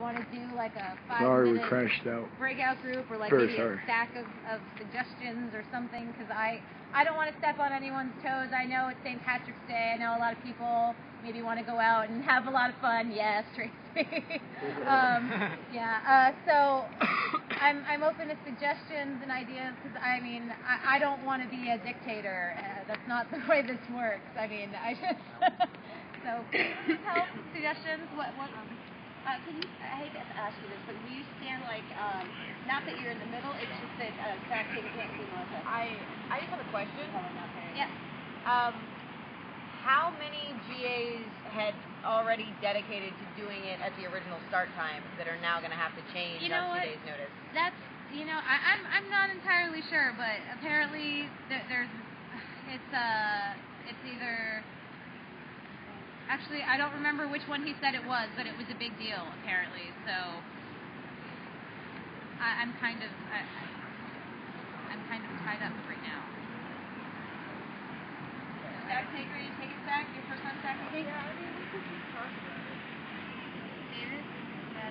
Want to do like a 5-minute breakout group or like maybe a stack of suggestions or something, because I don't want to step on anyone's toes. I know it's St. Patrick's Day. I know a lot of people maybe want to go out and have a lot of fun. Yes, Tracy. So I'm open to suggestions and ideas, because I mean I don't want to be a dictator. That's not the way this works. I mean I just so help suggestions. What can you, I hate to ask you this, but will you stand like, not that you're in the middle, it's just that Zach can't see Melissa. I just have a question. Yeah. How many GAs had already dedicated to doing it at the original start time that are now going to have to change on 2 days' notice? That's, I'm not entirely sure, but apparently it's either... Actually, I don't remember which one he said it was, but it was a big deal, apparently. So I'm kind of tied up right now. Zach, take it back. Your first time, Zach, you think? Yeah, I mean, we could just talk about it. David?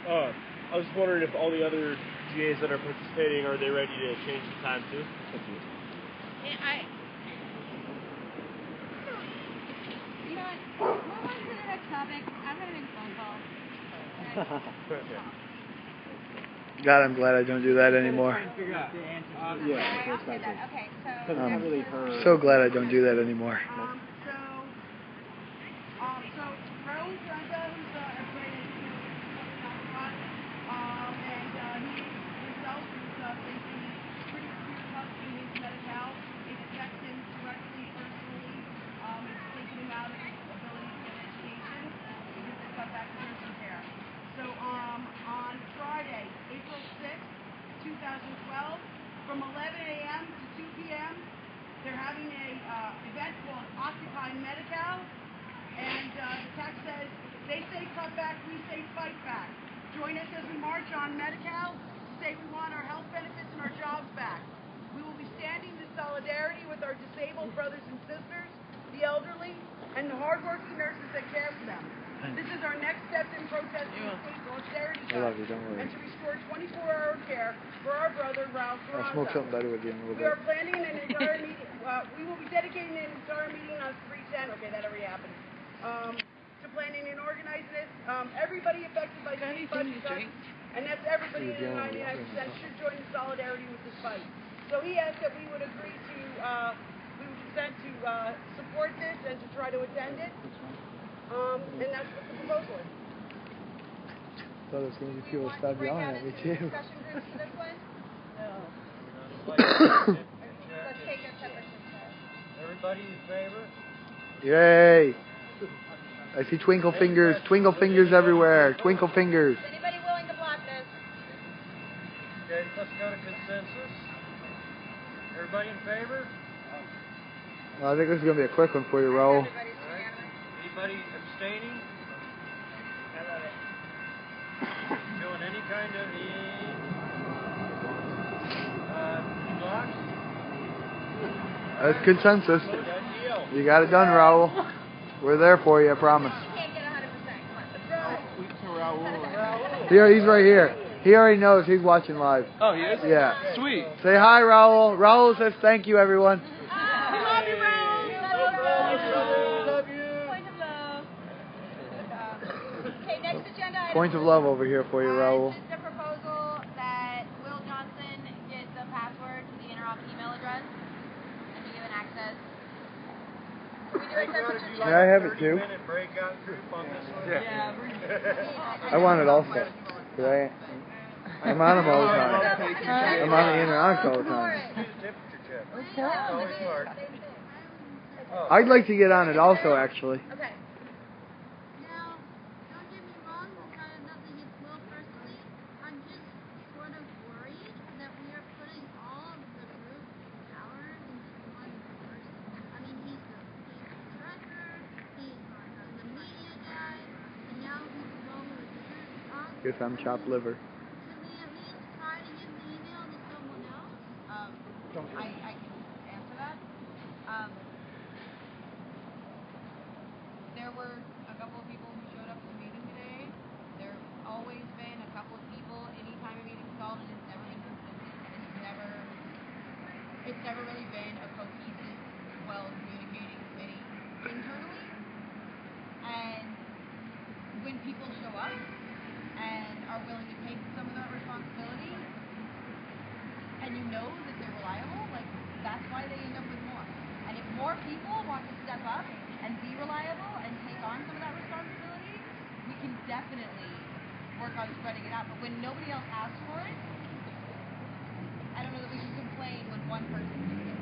I was just wondering if all the other GAs that are participating, are they ready to change the time too? Move on to the next topic. I'm going to make a phone call. God, I'm glad I don't do that anymore. Okay, so glad I don't do that anymore. On Friday, April 6th, 2012, from 11 a.m. to 2 p.m., they're having a event called Occupy Medi-Cal, and the text says, they say cut back, we say fight back. Join us as we march on Medi-Cal to say we want our health benefits and our jobs back. We will be standing in solidarity with our disabled brothers and sisters, the elderly, and the hardworking nurses that care for them. This is our next step in protesting the state's austerity cuts and to restore 24-hour care for our brother, Ralph I'll smoke something better with you in a little bit. We are planning an entire meeting, we will be dedicating an entire meeting on 310, okay, that already happened, to planning and organizing this. Everybody affected by these budget cuts, and that's everybody in the 99%, should join in solidarity with this fight. So he asked that we would agree to, we would consent to support this and to try to attend it. And that's what the proposal is. Thought it was going to be people stop yelling at me too. No. Let's take a separate discussion. Everybody in favor? Yay! I see twinkle fingers everywhere. Twinkle fingers. Is anybody willing to block this? Okay, let's go to consensus. Everybody in favor? Well, I think this is going to be a quick one for you, Raul. Anybody abstaining? I love it. Doing any kind of blocks? That's consensus. Good deal. You got it done, Raul. We're there for you, I promise. You can't get 100%. Come on. Here, he's right here. He already knows. He's watching live. Oh, he is? Yeah. Sweet. Say hi, Raul. Raul says thank you, everyone. We love you, Raul. Love you. Point of love. Okay, next agenda item. Point of love over here for you, Raul. This is a proposal that Will Johnson get the password to the Interop email address and be given access. Can we do a separate agenda? May I have it too? 30-minute breakout group on this one? I want it also. I'm on them all the time. I'm on the Interop all the time. Temperature check. That's always smart. I'd like to get on it also, actually. Okay. Now, don't get me wrong, this kind of nothing against Will personally. I'm just sort of worried that we are putting all of the group hours into one person. I mean, he's the director, he's the media guy, and now he's involved with the Guess I'm chopped liver. Can we at least try to give the email to someone else? I can answer that. There were a couple of people who showed up to the meeting today. There's always been a it's never really been a cohesive, well-communicating committee internally. And when people show up and are willing to take some of that responsibility, and you know that they're reliable, like, that's why they end up with more. And if more people want to step up and be reliable and take on some of that responsibility, we can definitely work on spreading it out. But when nobody else asks for it, I don't know that we can complain when one person does it.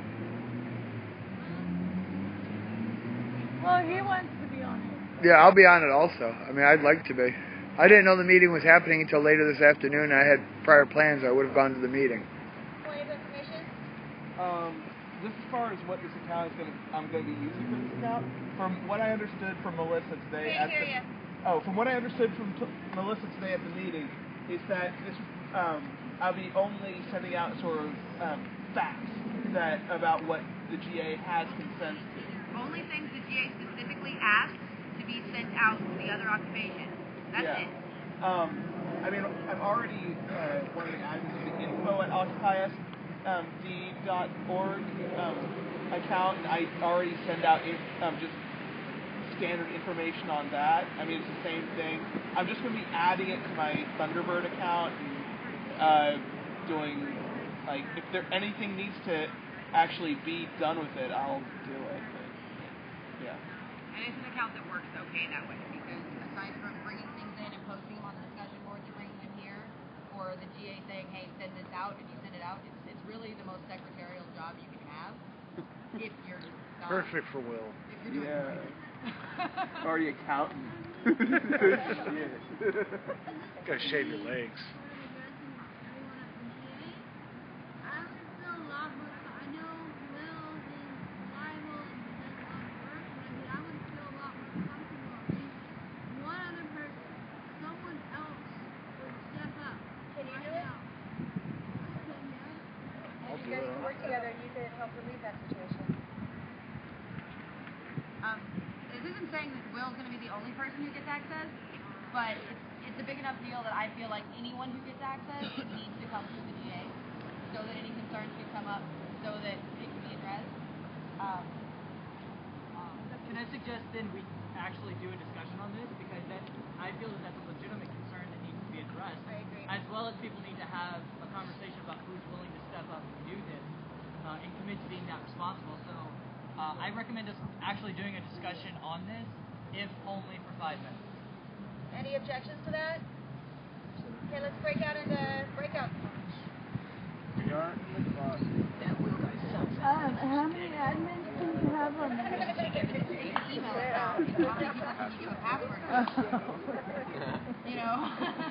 Well, he wants to be on it. Yeah, I'll be on it also. I mean, I'd like to be. I didn't know the meeting was happening until later this afternoon. I had prior plans. I would have gone to the meeting. Point of information? Just as far as what this account is I'm going to be using for this account, from what I understood from Melissa today from what I understood from Melissa today at the meeting, is that this I'll be only sending out sort of facts about what the GA has consent to. Only things the GA specifically asked to be sent out to the other occupation. That's it. I mean, I'm already one of the admins of the info at occupysd.org account, and I already send out just standard information on that. I mean, it's the same thing. I'm just going to be adding it to my Thunderbird account and doing, like, if there anything needs to actually be done with it, I'll do it. But, yeah. And it's an account that works okay that way, because aside from bringing things in and posting them on the discussion boards or bringing them here, or the GA saying, hey, send this out, and you send it out, it's really the most secretarial job you can have if you're not. Perfect for Will. If you're doing it right. Or the accountant. Gotta shave your legs. You guys can work together and you can help relieve that situation. This isn't saying that Will's going to be the only person who gets access, but it's a big enough deal that I feel like anyone who gets access needs to come through the GA so that any concerns can come up, so that it can be addressed. Can I suggest then we actually do a discussion on this, because then I feel that that's a legitimate concern that needs to be addressed. I agree. As well as people need to have a conversation about who's willing to step up and do this and commit to being that responsible. So I recommend us actually doing a discussion on this, if only for 5 minutes. Any objections to that? Okay, let's break out into breakout. How many admins do you have on there? Email it out. How many people can you give a password to? You know?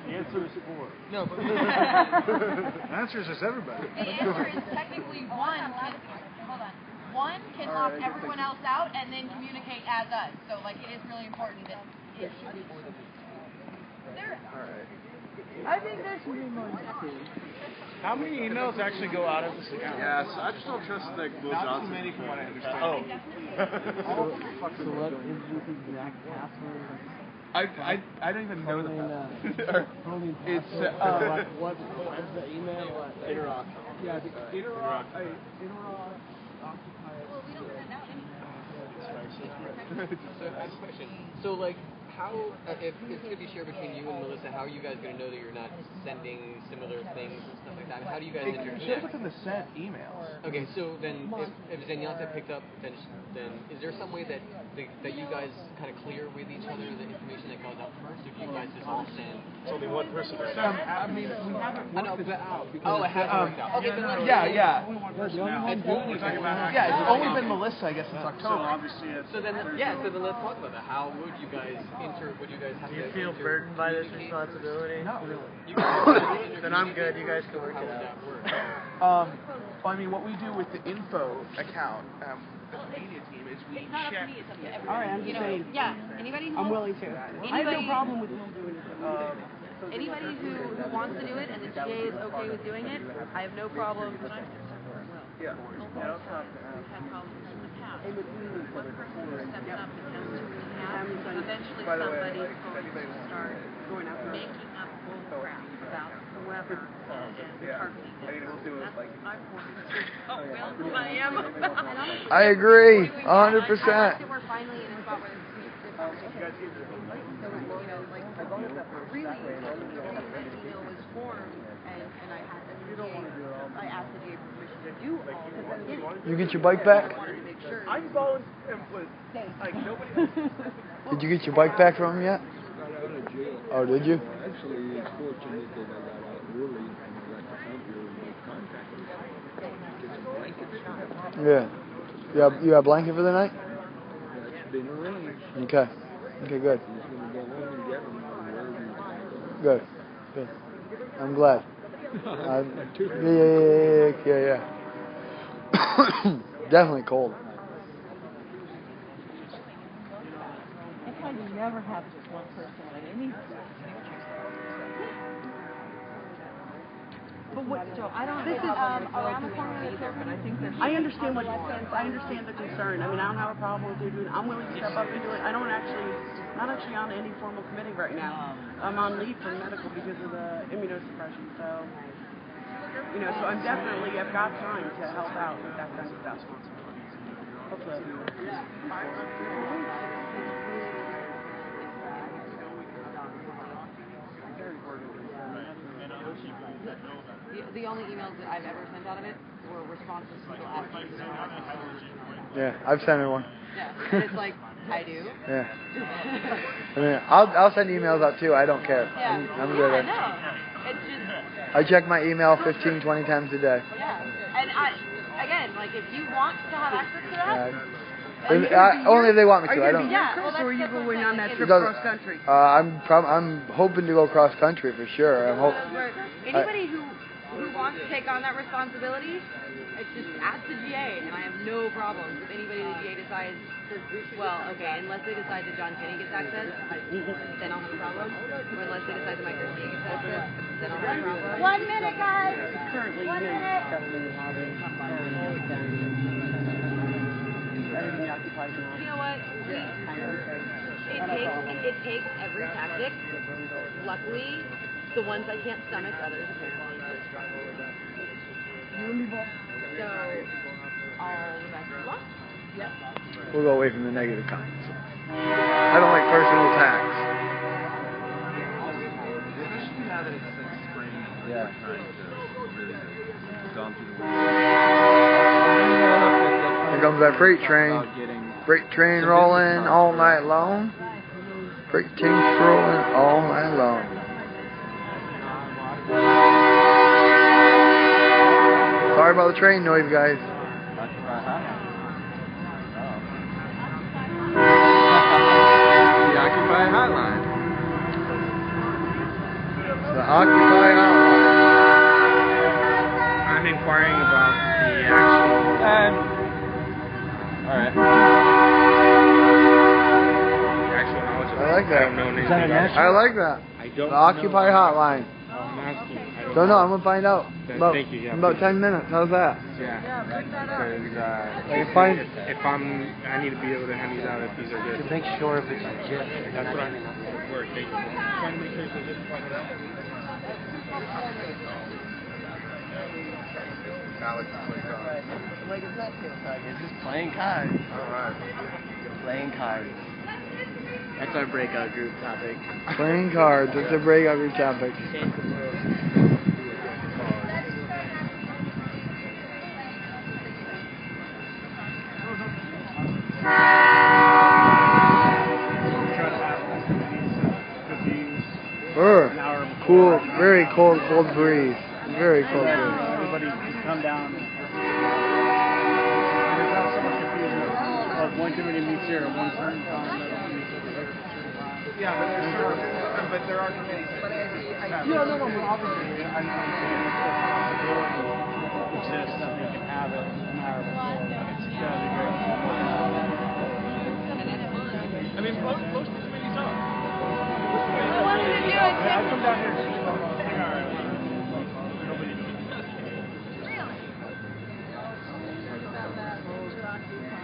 The answer is 4. No, but The answer is everybody. The answer is technically one can lock everyone else out and then communicate as us. So, like, it is really important that if I think there should be more. How many emails actually go out of this account? Yeah, so I just don't trust like Will not Johnson. too many from what I understand. Oh. So what is this exact password? I don't even know the password. It's what's the email? Interrock. Yeah, Interrock. well, we don't send out any. So I have a question. So, like, how, if it's going to be shared between you and Melissa, how are you guys going to know that you're not sending similar things and stuff like that? How do you guys It shows interconnect? up in the sent emails. Okay, so then if Zenyatta picked up, then is there some way that that you guys kind of clear with each other the information that goes out first, or do you guys just all send? It's only one person right I mean, we haven't worked this out. Oh, it hasn't worked out. Okay, then let's Yeah. And who do you guys Yeah, it's only been Melissa, I guess, since October. So then let's talk about that. How would you guys would you guys have to? Do you feel burdened by this responsibility? Not really. You guys, Then I'm good. You guys can work how it would out. that work? I mean, what we do with the info account, the media team, is we It's not up to check. me, it's up to everyone. All right, I'm just saying. Yeah, anybody who I'm willing to. I have no problem with Will doing it. Anybody who wants to do it and the GA is okay with doing it, I have no problem. Yeah. We've had problems in the past. One person who steps up and has too many hats, eventually somebody's going to start making up bull crap about whoever it is I agree, 100%. We're finally in a spot where really, the email was formed, and I had I asked the DA for permission to do all this. You get your bike back? I'm volunteering. Like nobody else. Did you get your bike back from him yet? Oh, did you? Actually, it's fortunate that I got out early and I got to come here and make contact with him. Get some blankets. Yeah. You have a blanket for the night? That's been arranged. Okay. Okay, good. He's going to go home and get them wherever he's going. Good. Good. I'm glad. Yeah. Definitely cold. That's why you never have just one person at any. But what, Joe? I don't. This is around the corner either, but I think there's. I understand what I understand the concern. I mean, I don't have a problem with you doing. I'm willing to step up and do it. I don't actually, not actually on any formal committee right now. I'm on leave from medical because of the immunosuppression. So, you know, so I've got time to help out with that kind of stuff. Hopefully, I'll do it. The only emails that I've ever sent out of it were responses to people asking. Yeah, I've sent her one. Yeah, and it's like, I do. Yeah. I mean, I'll send emails out too. I don't care. Yeah. I'm good at it. No. It's just. I check my email 15, 20 times a day. Yeah. And again, like if you want to have access to that. Only if they want me to. I don't. Or are you going on that trip cross country? I'm hoping to go cross country for sure. Anybody who wants to take on that responsibility, it's just ask the GA, and I have no problems. If anybody the GA decides, well, okay, unless they decide that John Kenny gets access, then I'll have a problem. Or unless they decide that Mike Garcia gets access, then I'll have a problem. 1 minute, guys. Currently, 1 minute. Everything occupies an You know what? It takes every tactic. Luckily, the ones I can't stomach, others apparently just struggle. So, all the best of luck. Yep. We'll go away from the negative comments. I don't like personal attacks. Especially now that it's since spring, Yeah. trying to really gone through the Here comes that freight train. Freight train rolling all night long. Freight train rolling all night long. Sorry about the train noise, guys. The Occupy Hotline. It's the Occupy Hotline. I'm inquiring about the actual. Alright. Actual knowledge of I like that. I don't know anything about it. I like that. I don't The Occupy Hotline. I'm asking. I Don't know. I'm gonna find out. Thank you. Yeah, about 10 minutes. How's that? Yeah. Because if I need to be able to hand these out if these are good. To make sure if it's legit. That's what I work. Thank you. Trying to make sure it's legit before I get out. Alex, like it's not it's just playing cards. Alright. Playing cards. That's our breakout group topic. Playing cards. It's a breakout group topic. Cool, very cold breeze. Very cold breeze. Everybody just come down. There's not so much confusion. Like one committee meets here at one certain time. Yeah, but there are committees. No, but obviously, I'm saying if the possibility exists that we can have it an hour before. That'd be great. I mean, most of the committees are. I'll come down here.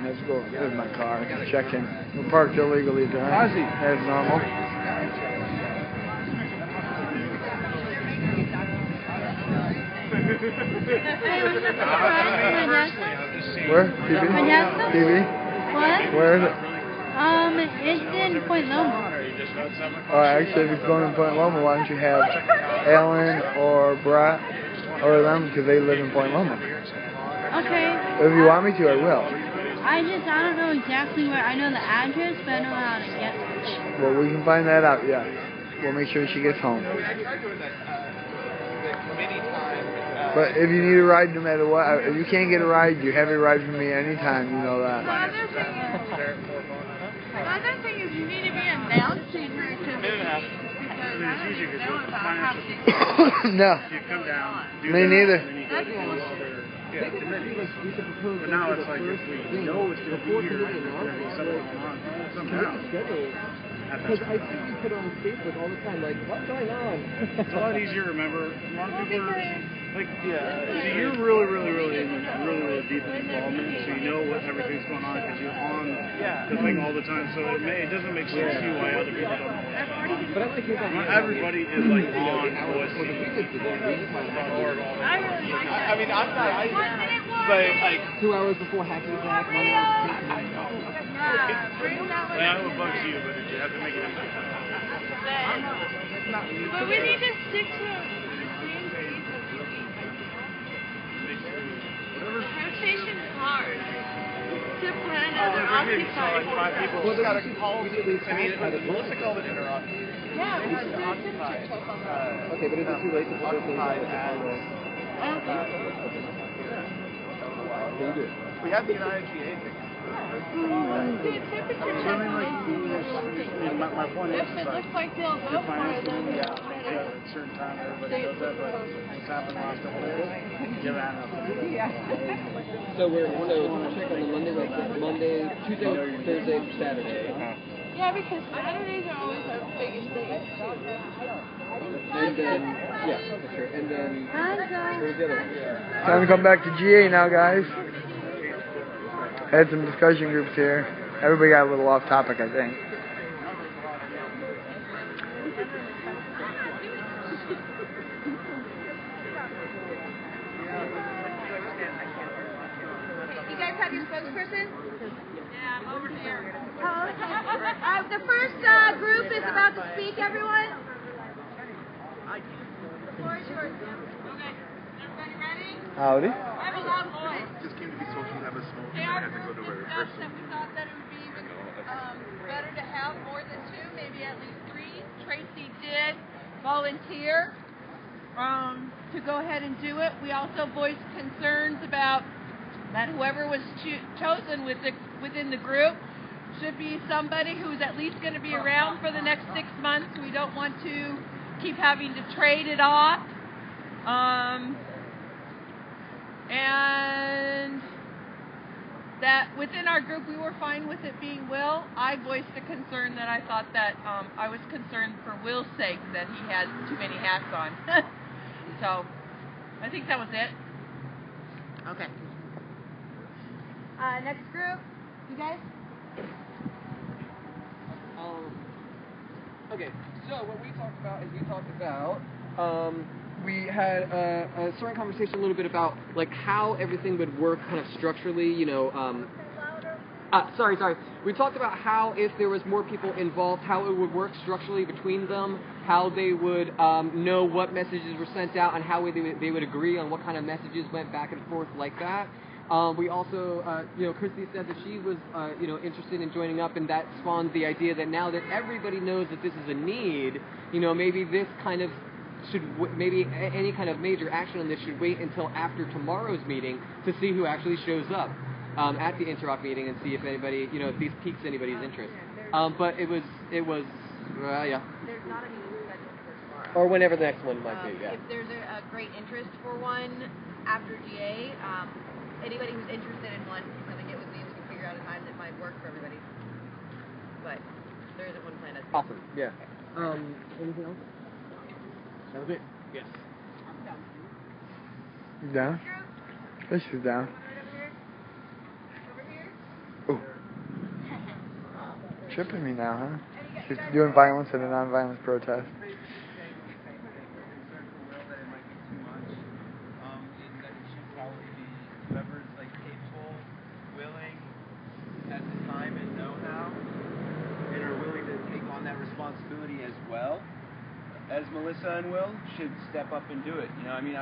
Let's go. There's my car. I can check in. We're parked illegally there. As normal. Hey, what's up, Modesto? Where? TV? Modesto? TV? What? Where is it? It's in Point Loma. Oh, actually, if it's going to Point Loma, why don't you have Alan or Brett or them, because they live in Point Loma. Okay. If you want me to, I will. I don't know exactly where. I know the address, but I don't know how to get there. Well, we can find that out, yeah. We'll make sure she gets home. But if you need a ride, no matter what, if you can't get a ride, you have a ride from me anytime, you know that. The other thing is you need to be announcing her activities because I don't even know about how to. No. You come down. Me neither. Yeah, but now it's like if we know it's going to be here, there's going to be something going on somehow. Because I see you put on Facebook all the time, like, what's going on? It's a lot easier to remember. A lot of people are, like, so you're really deep in involvement, so you know what everything's going on because you're on the thing all the time, so it doesn't make sense to you why other people don't know what's going on. But I like Not everybody is, like, on voice. I mean, I'm not, but, like, 2 hours before Hacky Sack, Yeah, what bugs you, but you have to make it in time. But we need to stick to the same piece of rotation is hard to plan as an occupied. like 5 people. Well, Got to we call. I should mean, Melissa called it interoccupied. Yeah, we should do a temperature check on that. Okay, but is it too late to put those things on? I don't think so. We have the United GA thing. See, temperature check on these things is really thing. My point is, If it looks like they'll go for it, then at a certain time, everybody knows that, but what's happened the last couple of days, give out nothing. So we're going to check on the Monday, like Monday, Tuesday, Thursday, Saturday. Yeah, because Saturdays are always our biggest days. And then, yeah, for sure. And then, where's the other one? Time to come back to GA now, guys. Had some discussion groups here. Everybody got a little off topic, I think. You guys have your spokesperson? Yeah, I'm over here. Oh, okay. The first group is about to speak, everyone. The floor is yours, ma'am. Okay. Everybody ready? Howdy. I have a loud voice. Just came to be social, have a smoke, Hey, and our I had to go group to a discussed rehearsal. that we thought that it would be even better to have more than 2, maybe at least 3. Tracy did volunteer to go ahead and do it. We also voiced concerns about that whoever was chosen within the group should be somebody who's at least going to be around for the next 6 months. We don't want to keep having to trade it off. And that within our group we were fine with it being Will. I voiced a concern that I thought that I was concerned for Will's sake that he had too many hats on. So I think that was it. Okay. Next group, you guys? Okay, so what we talked about is we had a certain conversation a little bit about like how everything would work kind of structurally, you know. Sorry. We talked about how if there was more people involved, how it would work structurally between them, how they would know what messages were sent out, and how they would agree on what kind of messages went back and forth like that. We also, Christy said that she was, interested in joining up, and that spawned the idea that now that everybody knows that this is a need, maybe this kind of maybe any kind of major action on this should wait until after tomorrow's meeting to see who actually shows up at the Interop meeting and see if anybody, if these piques anybody's interest. But it was, yeah. There's not a meeting scheduled for tomorrow. Or whenever the next one might be, yeah. If there's a great interest for one after GA, anybody who's interested in one can come and get with me and we can figure out a time that might work for everybody. But there isn't one planned. Awesome, yeah. Anything else? That was it? Yes. You down? This is down. Ooh. Tripping me now, huh? She's doing violence in a non-violent protest. as Melissa and Will, should step up and do it. You know, I mean,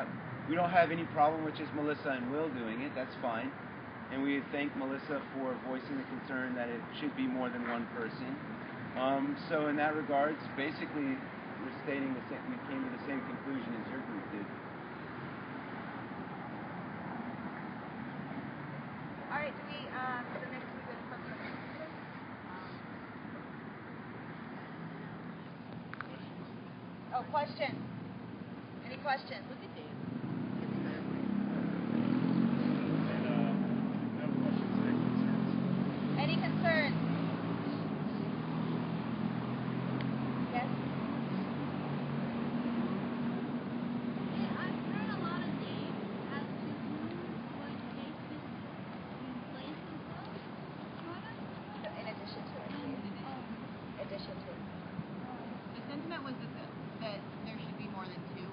we don't have any problem with just Melissa and Will doing it. That's fine. And we thank Melissa for voicing the concern that it should be more than one person. So in that regards, basically, we're stating the same. We came to the same conclusion as your group did. All right, do we, the next we go to public comment? Oh, question. Any questions? Look at Dave. Any concerns? Yes? Yeah, I've heard a lot of names as to who's going to take this in place of those, sort of. In addition to it. In addition to it. The sentiment was that there should be more than two.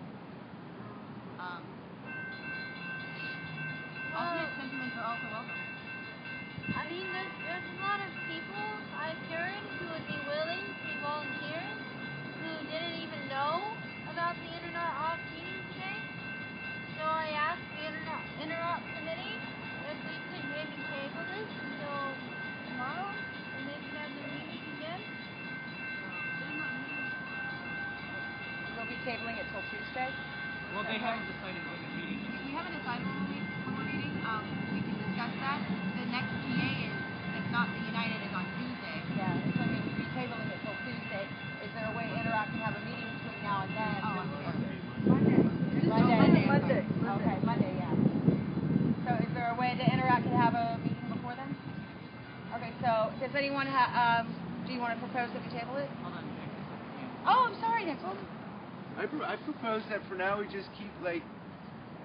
Alternate sentiments are also welcome. I mean, there's a lot of people I've heard who would be willing to be volunteers who didn't even know about the Interop meeting today. So I asked the Interop committee if we could maybe table this until tomorrow and they could have their meeting again. We'll be tabling it till Tuesday? Well, they haven't decided when the meeting is. We haven't decided when we're meeting. We can discuss that. The next TA is, if not the United, is on Tuesday. Yeah, so I mean, we'll be tabling it till Tuesday. Is there a way Interop can have a meeting between now and then? Oh, I'm sorry. Monday. Okay, Monday, yeah. So is there a way that Interact can have a meeting before then? Okay, so does anyone do you want to propose that we table it? Hold on, Nick. Oh, I'm sorry, Nick. I propose that for now we just keep, like,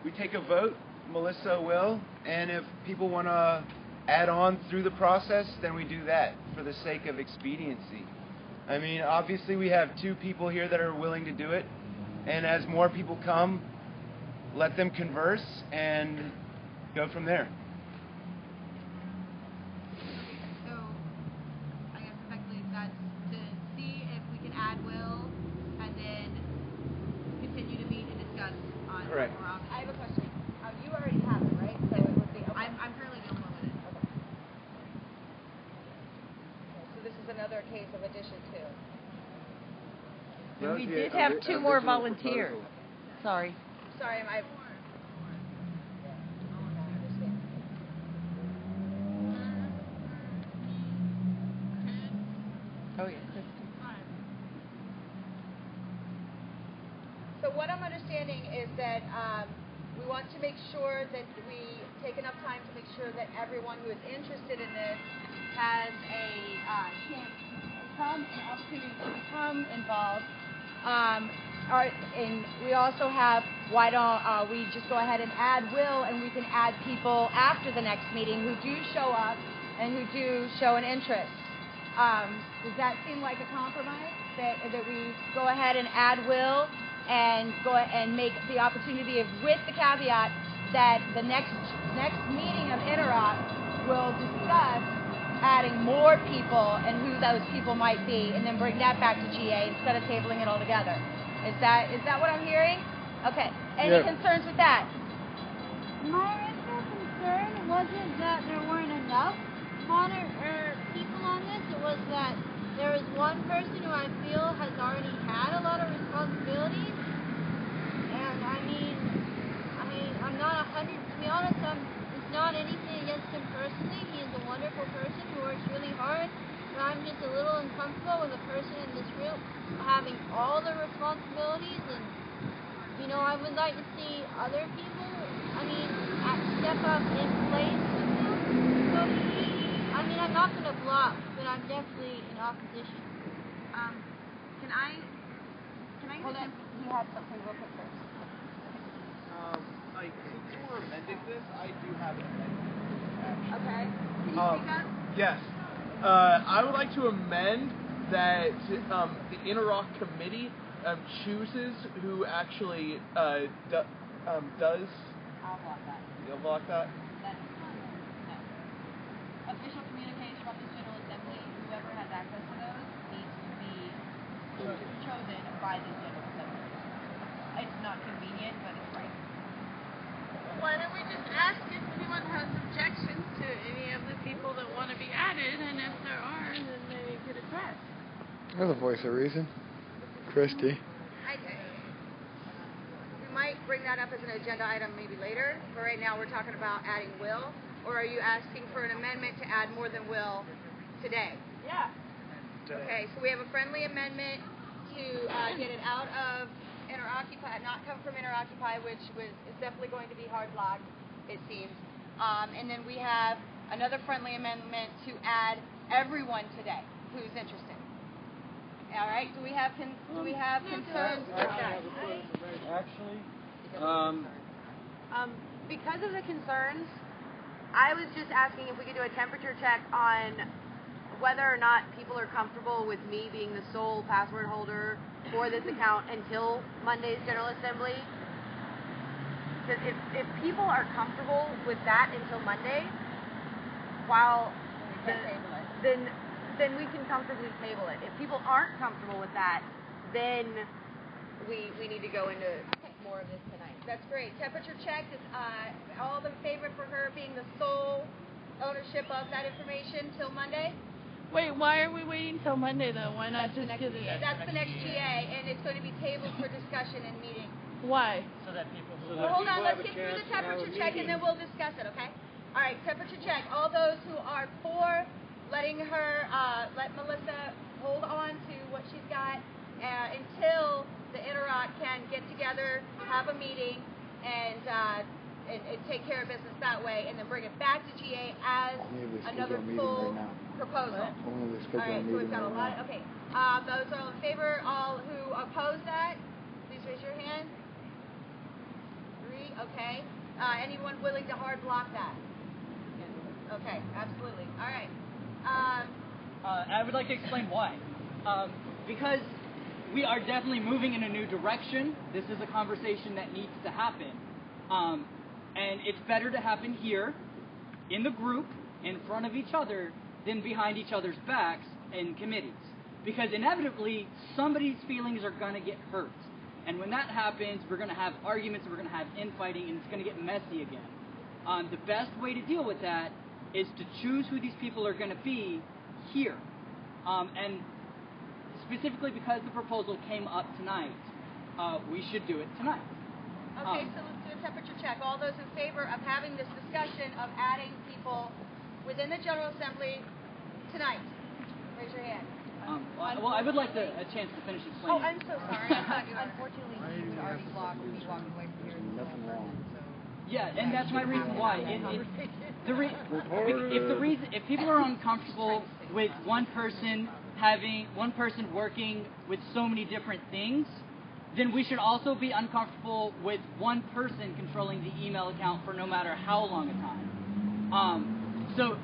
we take a vote, Melissa will, and if people want to add on through the process, then we do that for the sake of expediency. I mean, obviously we have 2 people here that are willing to do it, and as more people come, let them converse and go from there. So, I guess effectively that's to see if we can add Will and then continue to meet and discuss on Correct. more options. I have a question. You already have it, right? So it would be okay. I'm currently the only one with it. Okay. So this is another case of addition to. That We was did the have 2 more original volunteers. proposal. Sorry. Sorry, I. Oh, yeah. So what I'm understanding is that we want to make sure that we take enough time to make sure that everyone who is interested in this has a chance to become an opportunity to become involved. And we also have, why don't we just go ahead and add Will, and we can add people after the next meeting who do show up and who do show an interest. Does that seem like a compromise? That we go ahead and add Will and go and make the opportunity of, with the caveat that the next meeting of Interop will discuss adding more people and who those people might be, and then bring that back to GA instead of tabling it all together. Is that what I'm hearing? Okay. Any concerns with that? My original concern wasn't that there weren't enough people on this. It was that there is one person who I feel has already had a lot of responsibilities. And I mean, I'm not 100. To be honest, it's not anything against him personally. He is a wonderful person who works really hard. But I'm just a little uncomfortable with a person in this group having all the responsibilities, and I would like to see other people, step up in place with him. So I'm not going to block, but I'm definitely in opposition. Can I Hold on. He had something real quick first. Since we're amending this, I do have an amendment. Okay. Can you speak up? Yes. I would like to amend that the Interop committee chooses who actually does. I'll block that. You'll block that? That's no. Official communiques from the General Assembly, whoever has access to those needs to be chosen by the General Assembly. why don't we just ask if anyone has objections to any of the people that want to be added, and if there are, then they get addressed. There's a voice of reason. Christy. We might bring that up as an agenda item maybe later, but right now we're talking about adding Will. Or are you asking for an amendment to add more than Will today? Yeah. Okay, so we have a friendly amendment to get it out of Interoccupied, not come from Interoccupied, which is definitely going to be hard blocked, it seems. And then we have another friendly amendment to add everyone today who's interested. All right. Do we have concerns with that? Actually, because of the concerns, I was just asking if we could do a temperature check on whether or not people are comfortable with me being the sole password holder for this account until Monday's General Assembly. Because if people are comfortable with that until Monday, then we can comfortably table it. If people aren't comfortable with that, then we need to go into more of this tonight. That's great. Temperature check is all in favor for her being the sole ownership of that information till Monday. Wait, why are we waiting till Monday though? Why not just get it? That's the next GA, and it's going to be tabled for discussion and meeting. Why? So that people. Well, hold on. Let's get through the temperature check, and then we'll discuss it. Okay? All right. Temperature check. All those who are for letting her, let Melissa hold on to what she's got until the Interrock can get together, have a meeting, and take care of business that way, and then bring it back to GA as another full proposal. All right, so we've got a lot. Okay, those are all in favor. All who oppose that, please raise your hand. 3. Okay. Anyone willing to hard block that? Okay, absolutely. All right. I would like to explain why. Because we are definitely moving in a new direction. This is a conversation that needs to happen. And it's better to happen here, in the group, in front of each other, than behind each other's backs in committees. Because inevitably, somebody's feelings are going to get hurt. And when that happens, we're going to have arguments, we're going to have infighting, and it's going to get messy again. The best way to deal with that is to choose who these people are going to be here. And specifically because the proposal came up tonight, we should do it tonight. Okay, so let's do a temperature check. All those in favor of having this discussion of adding people within the General Assembly tonight? Raise your hand. Well, I would like a chance to finish explaining. Oh, I'm so sorry. I thought you unfortunately you would already block me walking away from here. Nothing wrong. Yeah, and that's my reason why. If people are uncomfortable with one person working with so many different things, then we should also be uncomfortable with one person controlling the email account for no matter how long a time.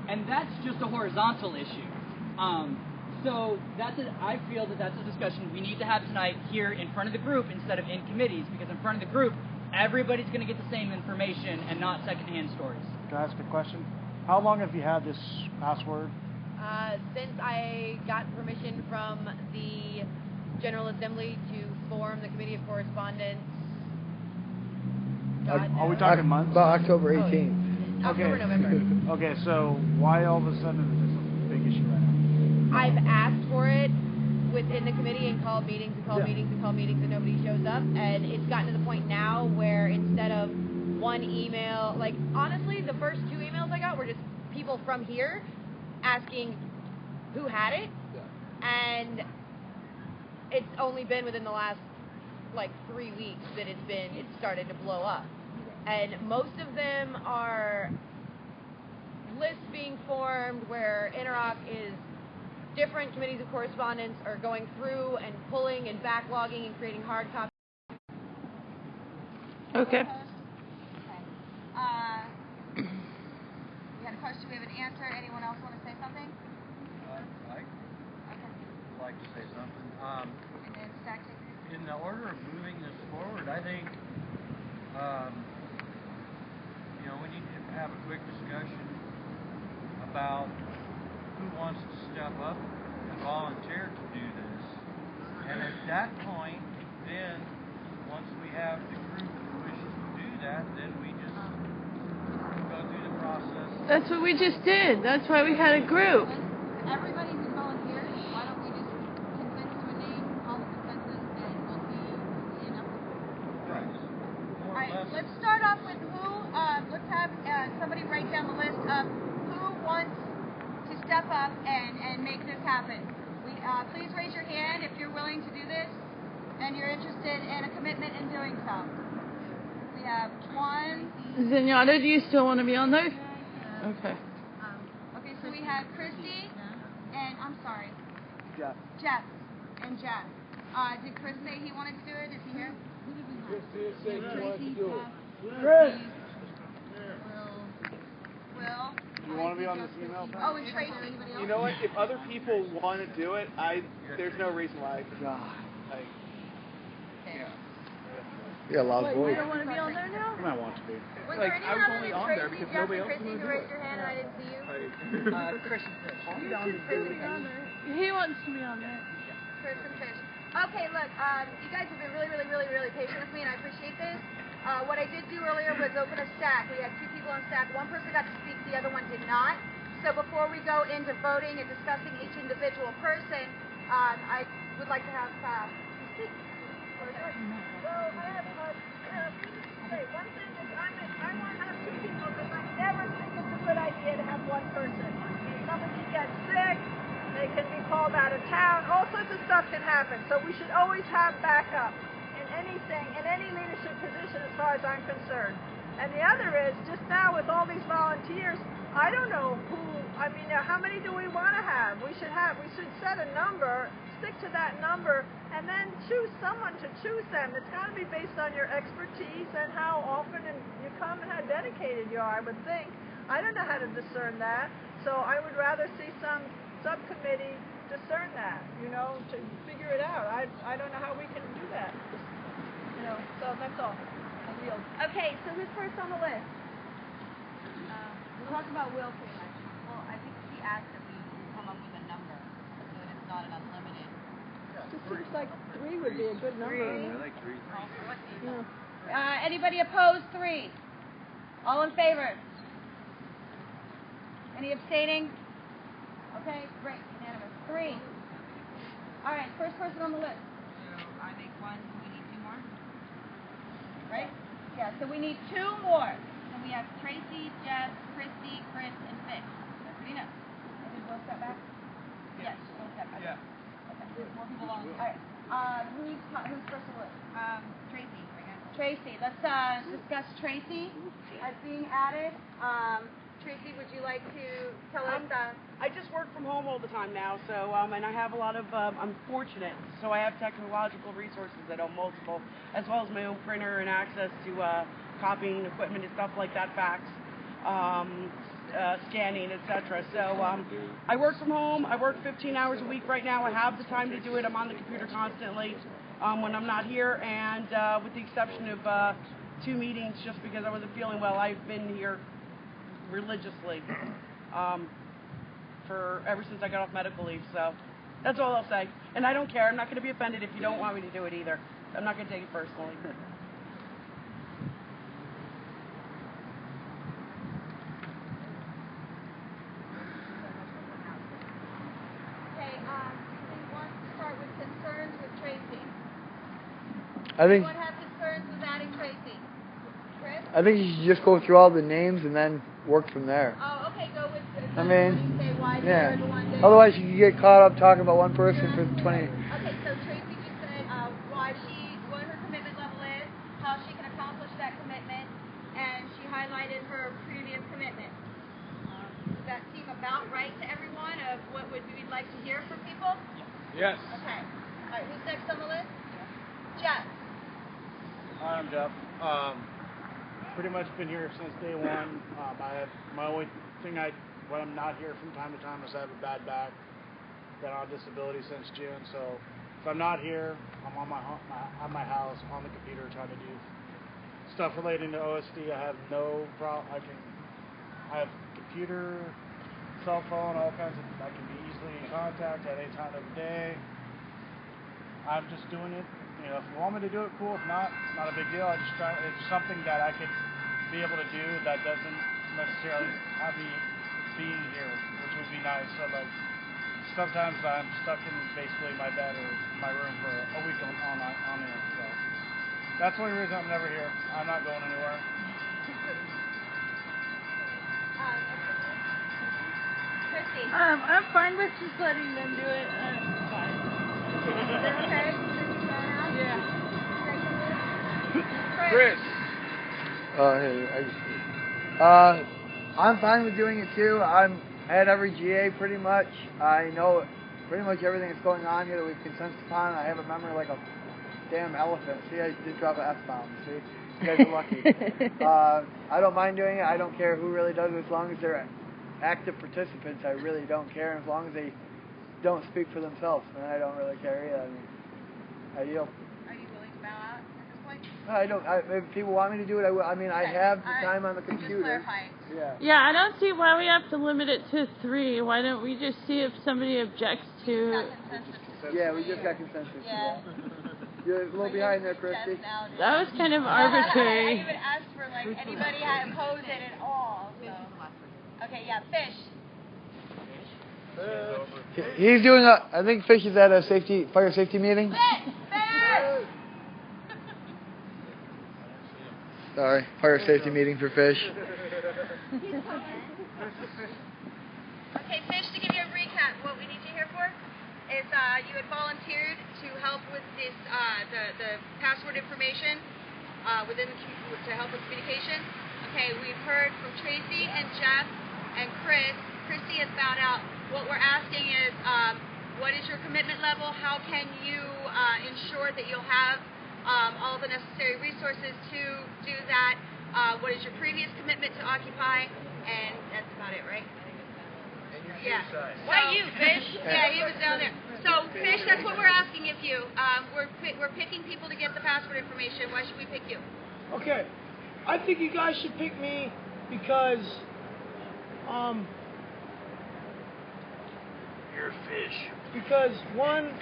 And that's just a horizontal issue. So I feel that's a discussion we need to have tonight here in front of the group instead of in committees, because in front of the group, everybody's going to get the same information and not secondhand stories. Can I ask a question? How long have you had this password? Since I got permission from the General Assembly to form the Committee of Correspondence. Are we talking months? About October 18th. October, November. Okay, so why all of a sudden is this a big issue right now? I've asked for it within the committee and called meetings and called meetings and called meetings and nobody shows up. And it's gotten to the point now where instead of one email, like honestly, the first 2 emails I got were just people from here asking who had it. And it's only been within the last 3 weeks that it started to blow up. And most of them are lists being formed where Interrock is different committees of correspondence are going through and pulling and backlogging and creating hard copies. Okay. We had a question, we have an answer. Anyone else want to say something? I'd like to say something. And then Stackton. In the order of moving this forward, I think we need to have a quick discussion about who wants to step up and volunteer to do this. And at that point, then, once we have the group that wishes to do that, then we just That's what we just did. That's why we had a group. Everybody who volunteers, why don't we just consent to a name, call the consensus, and we'll see enough. All right, let's start off with who, let's have somebody write down the list of who wants to step up and make this happen. Please raise your hand if you're willing to do this and you're interested in a commitment in doing so. We have one. Zenyatta, do you still want to be on there? Okay. Okay, so we have Christy and, I'm sorry, Jeff. Jeff and Jeff. Did Chris say he wanted to do it? Is he here? Chris said he wanted to do it. Chris! Will. You want to be on this email? Oh, and Tracy. Anybody else? You know what? If other people want to do it, there's no reason why. You got a loud voice. You don't want to be on there now? I might want to be. Was there anyone other than Tracy, Jeff, and Christy who raised your hand and I didn't see you? Chris. He wants to be on there. Chris and Trish. Okay, look, you guys have been really patient with me, and I appreciate this. What I did do earlier was open a stack. We had 2 people on stack. One person got to speak, the other one did not. So before we go into voting and discussing each individual person, I would like to have you speak. So I have to say, one thing is I want to have 2 people because I never think it's a good idea to have one person. Somebody gets sick, they can be called out of town, all sorts of stuff can happen. So we should always have backup in anything, in any leadership position as far as I'm concerned. And the other is, just now with all these volunteers, I don't know how many do we want to have? We should set a number, stick to that number, and then choose someone to choose them. It's got to be based on your expertise and how often you come and how dedicated you are, I would think. I don't know how to discern that, so I would rather see some subcommittee discern that, to figure it out. I don't know how we can do that, so that's all. Okay, so who's first on the list? We'll talk about Will pretty much. Well, I think he asked that we come up with a number so that it's not an unlimited. Just seems like 3 would be a good number. I like 3. Anybody opposed? 3. All in favor? Any abstaining? Okay, great, unanimous. 3. All right, first person on the list. So I make 1, so we need 2 more? Right? Yeah, so we need 2 more. So we have Tracy, Jess, Christy, Chris, and Fitz. That's what you know. And then we'll step back? Yes, we'll step back. Yeah. Okay, more people on. All right. Who's first on the list? Tracy, I guess. Tracy. Let's discuss Tracy as being added. Tracy, would you like to tell us? I just work from home all the time now, so and I have a lot of. I'm fortunate, so I have technological resources at home, multiple, as well as my own printer and access to copying equipment and stuff like that, fax, scanning, etc. So I work from home. I work 15 hours a week right now. I have the time to do it. I'm on the computer constantly when I'm not here, and with the exception of 2 meetings, just because I wasn't feeling well, I've been here religiously for ever since I got off medical leave. So that's all I'll say. And I don't care. I'm not going to be offended if you don't want me to do it either. I'm not going to take it personally. Okay, we want to start with concerns with Tracy. I think Anyone have concerns with adding Tracy? Chris? I think you should just go through all the names and then work from there. Oh, okay, go with I mean, say why yeah. the one day. Otherwise, you can get caught up talking about one person for 20. Okay, so Tracy just said what her commitment level is, how she can accomplish that commitment, and she highlighted her previous commitment. Does that seem about right to everyone of what we'd like to hear from people? Yes. Okay. All right, who's next on the list? Jeff. Hi, I'm Jeff. Pretty much been here since day 1. I have my only thing when I'm not here from time to time is I have a bad back. Been on disability since June, so if I'm not here, I'm on my house on the computer trying to do stuff relating to OSD. I have no problem. I have computer, cell phone, all kinds of. I can be easily in contact at any time of the day. I'm just doing it. If you want me to do it, cool. If not, it's not a big deal. It's something that I could be able to do that doesn't necessarily happy being here, which would be nice. So like sometimes I'm stuck in basically my bed or my room for a week on end. So that's the only reason I'm never here. I'm not going anywhere. Christy. I'm fine with just letting them do it. Fine. Okay. Yeah. Chris. Hey, I'm fine with doing it too. I'm at every GA pretty much. I know pretty much everything that's going on here that we've consensus upon. I have a memory like a damn elephant. See, I did drop an F-bomb. See, you guys are lucky. I don't mind doing it. I don't care who really does it as long as they're active participants. I really don't care. And as long as they don't speak for themselves, then I don't really care either. I mean, I yield. Are you willing to bow out at this point? I don't. If people want me to do it, I will. I mean, I have the time on the computer. Just clarifying. Yeah. Yeah, I don't see why we have to limit it to 3. Why don't we just see if somebody objects to... Yeah, we just got consensus. Yeah. You're a little behind there, Christy. That was kind of arbitrary. I even asked for like anybody had opposed it at all. So. Okay, yeah, Fish. He's doing a. I think Fish is at a fire safety meeting. Fish! Sorry, fire safety meeting for Fish. Okay, Fish, to give you a recap, what we need you here for is you had volunteered to help with this the password information to help with communication. Okay, we've heard from Tracy and Jeff and Chris. Christy has found out. What we're asking is, what is your commitment level? How can you ensure that you'll have all the necessary resources to do that? What is your previous commitment to Occupy? And that's about it, right? Yeah. Why you, Fish? Yeah, he was down there. So, Fish, that's what we're asking of you. We're picking people to get the password information. Why should we pick you? Okay. I think you guys should pick me because, You're a fish. Because, one,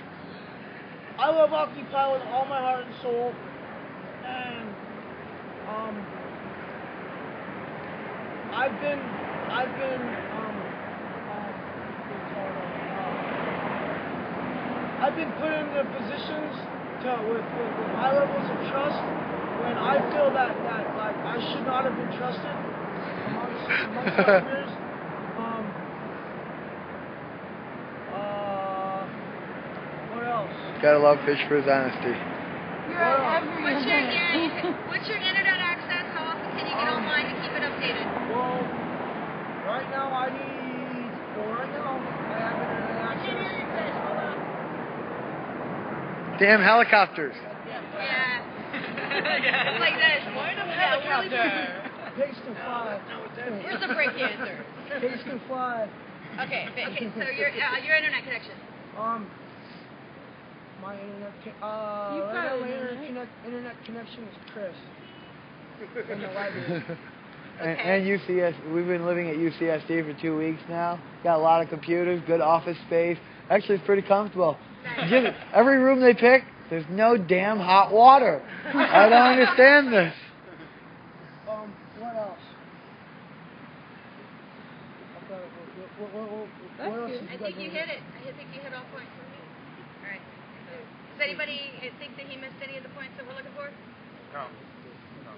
I love Occupy with all my heart and soul, and, I've been put in the positions with high levels of trust when I feel that like I should not have been trusted amongst my peers. What else? Gotta love Fish for his honesty. What's your internet access? How often can you get online to keep it updated? Well, right now I have internet access. Damn helicopters. Yeah. Like this. Helicopter. Pigs can fly. Where's the break answer? Pigs can fly. Okay, so your internet connection. My internet internet connection is Chris. In the library. And UCS, we've been living at UCSD for 2 weeks now. Got a lot of computers, good office space. Actually, it's pretty comfortable. Just, every room they pick, there's no damn hot water. I don't understand this. What else? What else? I think you hit it. I think you hit all points. All right. Does anybody think that he missed any of the points that we're looking for? No. All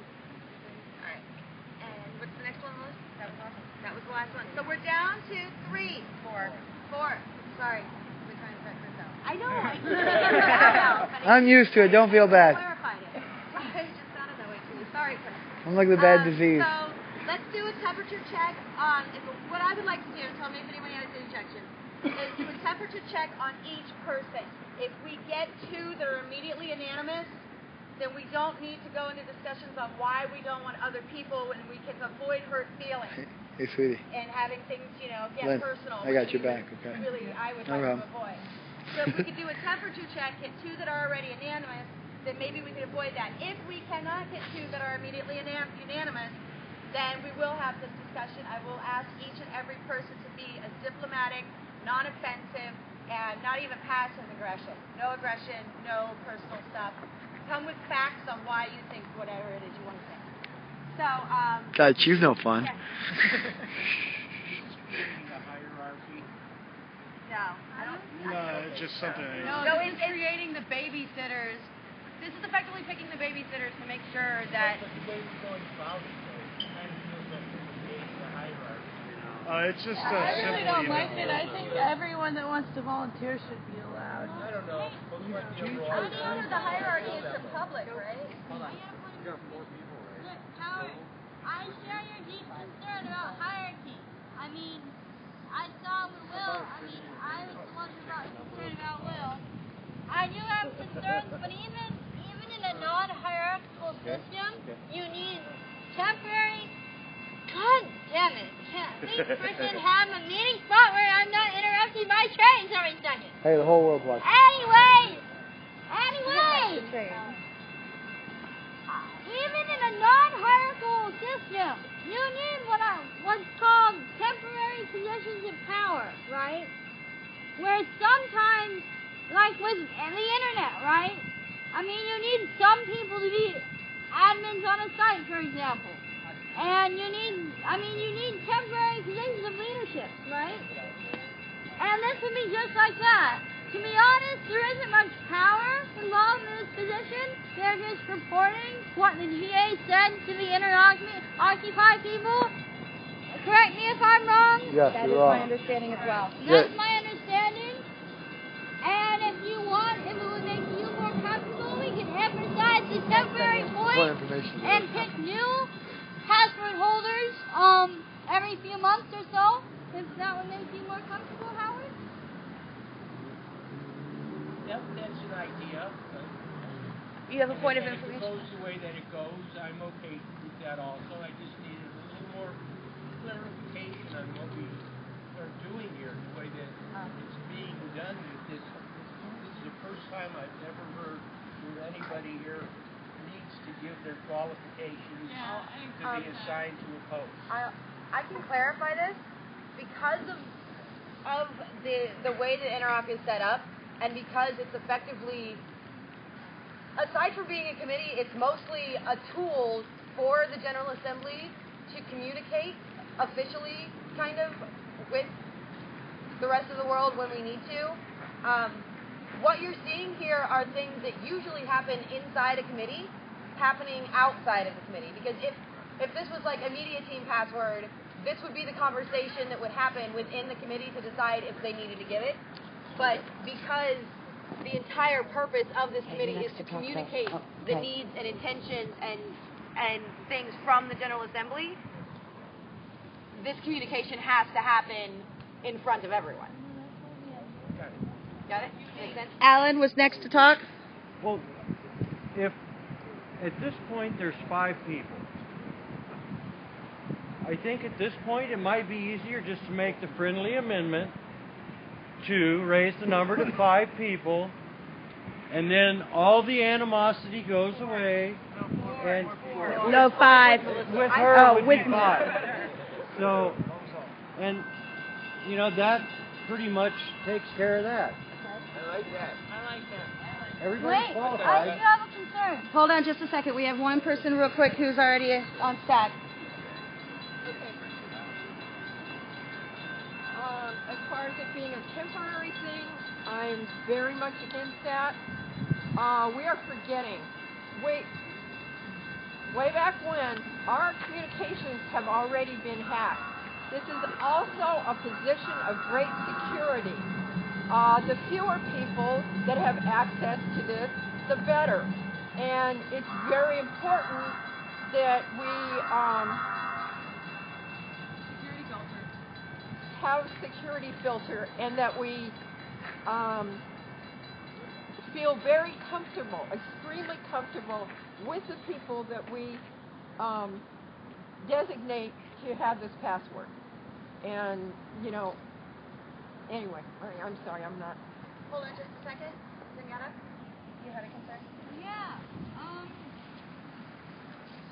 right. And what's the next one on the list? That was awesome. That was the last one. So we're down to 3. 4. Sorry. We're trying to figure this out. I know. I'm used to it. Don't feel bad. Clarified it. It just sounded that way to me. Sorry, Chris. I'm like the bad disease. So let's do a temperature check on. What I would like to do, and tell me if anybody has any objections, is do a temperature check on each person. If we get 2 that are immediately unanimous, then we don't need to go into discussions on why we don't want other people, and we can avoid hurt feelings. Hey, sweetie. And having things, get Lynn, personal. I got your back, okay? Really, I would No like problem. to avoid. So if we could do a temperature check, get 2 that are already unanimous, then maybe we could avoid that. If we cannot get 2 that are immediately unanimous, then we will have this discussion. I will ask each and every person to be as diplomatic, non-offensive, and not even passive aggression. No aggression, no personal stuff. Come with facts on why you think whatever it is you want to say. So, God, she's no fun. yeah. No, I don't. No, it's just something. No, it's creating the babysitters. This is effectively picking the babysitters to make sure that. It's just I really don't simple like it. I think everyone that wants to volunteer should be allowed. I don't know. The hierarchy is for public, right? Hold on. You got 4 people, right? Howard, I share your deep concern about hierarchy. I mean, I saw with Will, I was the one who got concerned about Will. I do have concerns, but even in a non-hierarchical system, you need temporary. God damn it! Can't we freaking have a meeting spot where I'm not interrupting my trains every second? Hey, the whole world's watching. Anyway, even in a non-hierarchical system, you need what's called temporary positions of power, right? Where sometimes, like with the internet, right? I mean, you need some people to be admins on a site, for example. And you need temporary positions of leadership, right? And this would be just like that. To be honest, there isn't much power involved in this position. They're just reporting what the GA said to the inter-Occupy people. Correct me if I'm wrong. Yes, That is you're my wrong. understanding as well. That's my understanding. And if it would make you more comfortable, we can emphasize the temporary point and pick new password holders every few months or so. If that would make you more comfortable, Howard? Yep, that's an idea. You have a point of If information? it goes the way that it goes, I'm okay with that also. I just needed a little more clarification on what we are doing here, the way that it's being done. This is the first time I've ever heard where anybody here needs to give their qualifications to be assigned to a post. I can clarify this because of the way that Interoc is set up, and because it's effectively, aside from being a committee, it's mostly a tool for the General Assembly to communicate officially, kind of, with the rest of the world when we need to. What you're seeing here are things that usually happen inside a committee, happening outside of the committee. Because if this was like a media team password, this would be the conversation that would happen within the committee to decide if they needed to give it. But because the entire purpose of this committee is to communicate the needs and intentions and things from the General Assembly, this communication has to happen in front of everyone. Got it? Make sense? Alan was next to talk. Well, if at this point there's 5 people, I think at this point it might be easier just to make the friendly amendment to raise the number to 5 people, and then all the animosity goes away. And No, 5. with her would be 5. So, and you know that pretty much takes care of that. I like that. Everybody's Wait, qualified. I do have a concern. Hold on just a second. We have one person real quick who's already on stack. As far as it being a temporary thing, I'm very much against that. We are forgetting. Way back when, our communications have already been hacked. This is also a position of great security. The fewer people that have access to this, the better. And it's very important that we have security filter and that we feel very comfortable, extremely comfortable with the people that we designate to have this password. And, you know, anyway, I'm sorry, I'm not. Hold on just a second. Zenyatta, you had a concern? Yeah.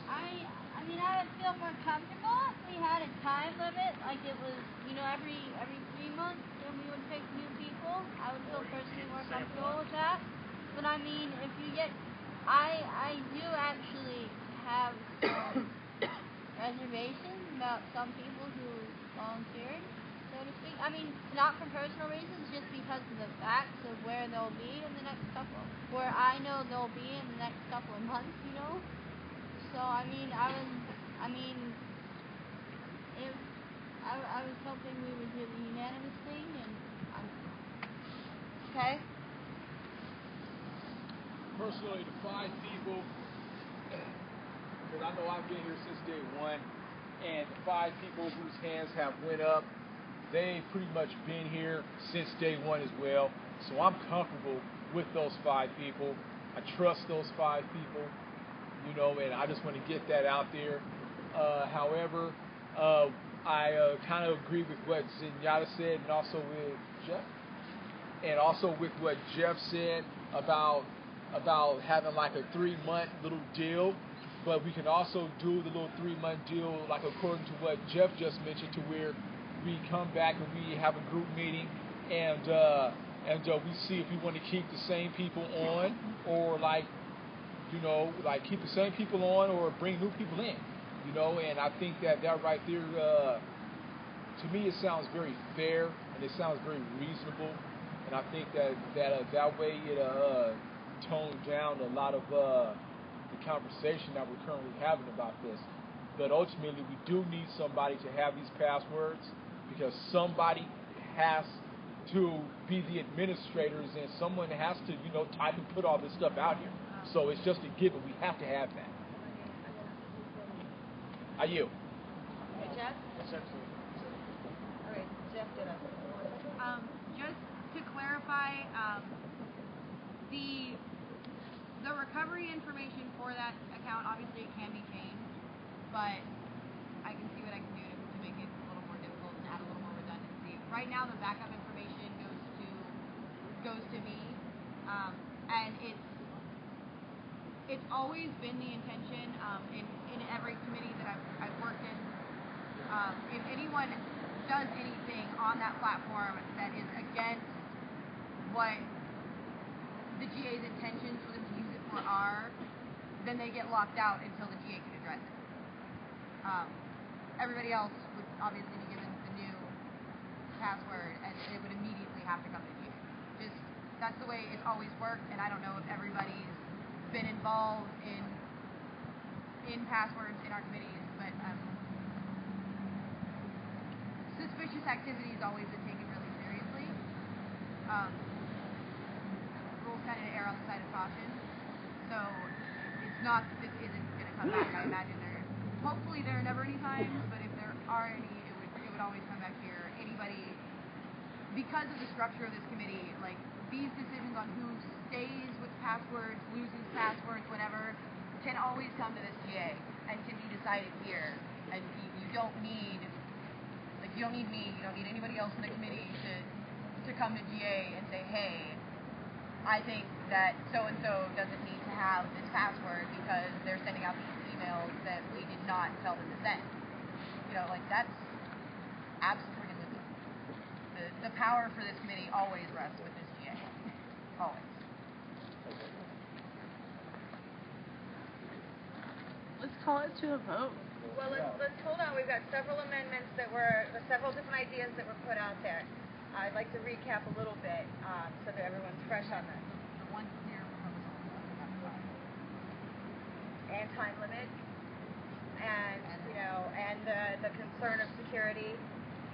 I mean, I would feel more comfortable if we had a time limit, like it was, you know, every 3 months, and we would pick new people. I would feel personally more comfortable with that. But I mean, if you get, I do actually have some out some people who volunteered, so to speak. I mean, not for personal reasons, just because of the facts of where they'll be in the next couple, where I know they'll be in the next couple of months, you know. So I mean, if I was hoping we would do the unanimous thing, and Okay. Personally, the 5 people, because I know I've been here since day one, and the 5 people whose hands have went up, they've pretty much been here since day one as well. So I'm comfortable with those 5 people. I trust those 5 people, you know, and I just want to get that out there. However, I kind of agree with what Zenyatta said, and also with Jeff. And also with what Jeff said about having like a 3-month little deal, but we can also do the little 3-month deal like according to what Jeff just mentioned, to where we come back and we have a group meeting and we see if we want to keep the same people on, or like, you know, like keep the same people on or bring new people in, you know. And I think that right there, to me, it sounds very fair and it sounds very reasonable. And I think that way it toned down a lot of the conversation that we're currently having about this. But ultimately, we do need somebody to have these passwords, because somebody has to be the administrators and someone has to, you know, type and put all this stuff out here. So it's just a given. We have to have that. Are you? Hey, Jeff? Essentially. All right, Jeff did us. Just to clarify, the recovery information for that account, obviously it can be changed, but I can see what I can do to make it a little more difficult and add a little more redundancy. Right now, the backup information goes to me, and it's always been the intention in every committee that I've worked in. If anyone does anything on that platform that is against what the GA's intentions for them to use it for are, then they get locked out until the GA can address it. Everybody else would obviously be given the new password, and it would immediately have to come to GA. That's the way it's always worked, and I don't know if everybody's been involved in passwords in our committees, but suspicious activity has always been taken really seriously. Rules kind of err on the side of caution, so it's not that this isn't going to come back. I imagine hopefully there are never any times, but if there are any, it would always come back here. Anybody, because of the structure of this committee, like these decisions on who stays with passwords, loses passwords, whatever, can always come to this GA and can be decided here. And you don't need me, you don't need anybody else in the committee to come to GA and say, hey, I think that so-and-so doesn't need to have this password because they're sending out these emails that we did not tell them to send. You know, like that's absolutely, the power for this committee always rests with this GA. Always. Let's call it to a vote. Well, let's hold on. We've got several amendments several different ideas that were put out there. I'd like to recap a little bit so that everyone's fresh on this. The one here and time limit, and you know, and the concern of security,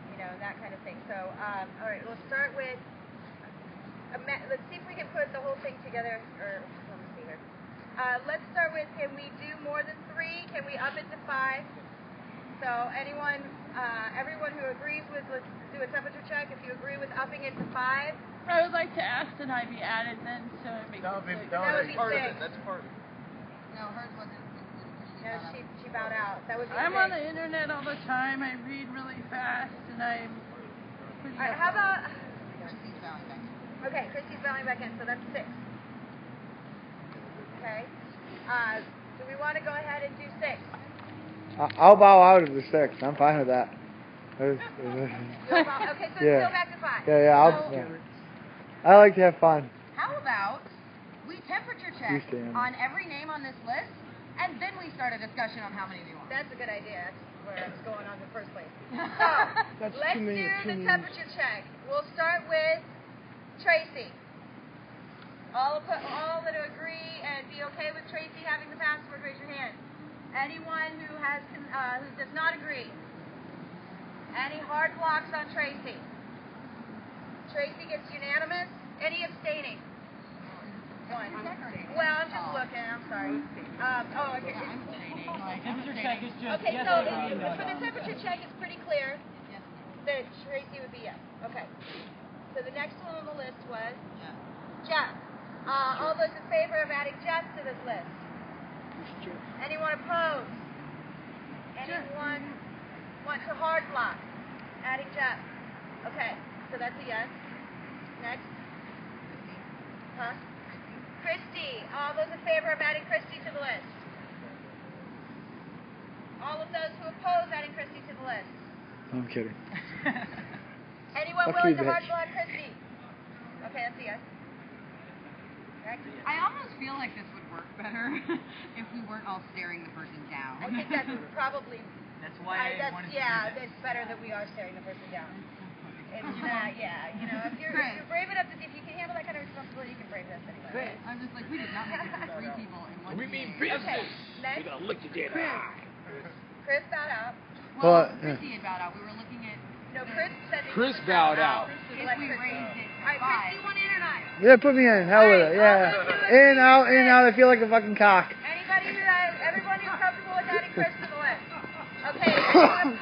you know, and that kind of thing. So, all right, we'll start with. Let's see if we can put the whole thing together. Or let me see here. Let's start with, can we do more than 3? Can we up it to 5? So everyone who agrees with, let's do a temperature check. If you agree with upping it to 5. I would like to ask that I be added then, so it makes That would be 6. part of it. That's part of it. No, hers wasn't. No, she bowed out. That would be I'm 6. on the internet all the time. I read really fast, and I'm pretty. All right, how about? Christy's bowing back in. Okay, Christy's bowing back in, so that's 6. Okay. Do we want to go ahead and do 6? I'll bow out of the 6. I'm fine with that. Okay, so it's Yeah. still back to 5. Yeah. I like to have fun. How about we temperature check on every name on this list, and then we start a discussion on how many we want? That's a good idea. where I was going on in the first place. So, That's let's too many do the opinions. temperature check. We'll start with Tracy. All that agree and be okay with Tracy having the password, raise your hand. Anyone who does not agree? Any hard blocks on Tracy? Tracy gets unanimous. Any abstaining? One. Well, I'm just looking. I'm sorry. Temperature check is just Okay, yes so or no. for the temperature check, it's pretty clear that Tracy would be yes. Okay. So the next one on the list was Jeff. All those in favor of adding Jeff to this list? Anyone opposed? Anyone want to hard block adding Jeff? Okay, so that's a yes. Next. Huh? Christy. All those in favor of adding Christy to the list? All of those who oppose adding Christy to the list? I'm kidding. Anyone Fuck willing you, to hard bitch. block Christy? Okay, that's a yes. Next. I almost feel like this would work better if we weren't all staring the person down. I think that's probably. That's why I wanted to do that. It's better that we are staring the person down. It's not, if you're brave enough if you can handle that kind of responsibility, you can brave this anyway. I'm just like, we did not make it for 3 people in one We mean day. business. Next. We're gonna look you dead in the eye. Chris bowed out. Well, Chrissy had bowed out. We were looking at... No, Chris said Chris bowed out. If we raised it to Alright, 5. Chris, do you want in or not? Yeah, put me in. Hell with it. Yeah. In, out, in, out. I feel like a fucking cock. Everyone who's comfortable with adding Chris to the list. Okay, anyone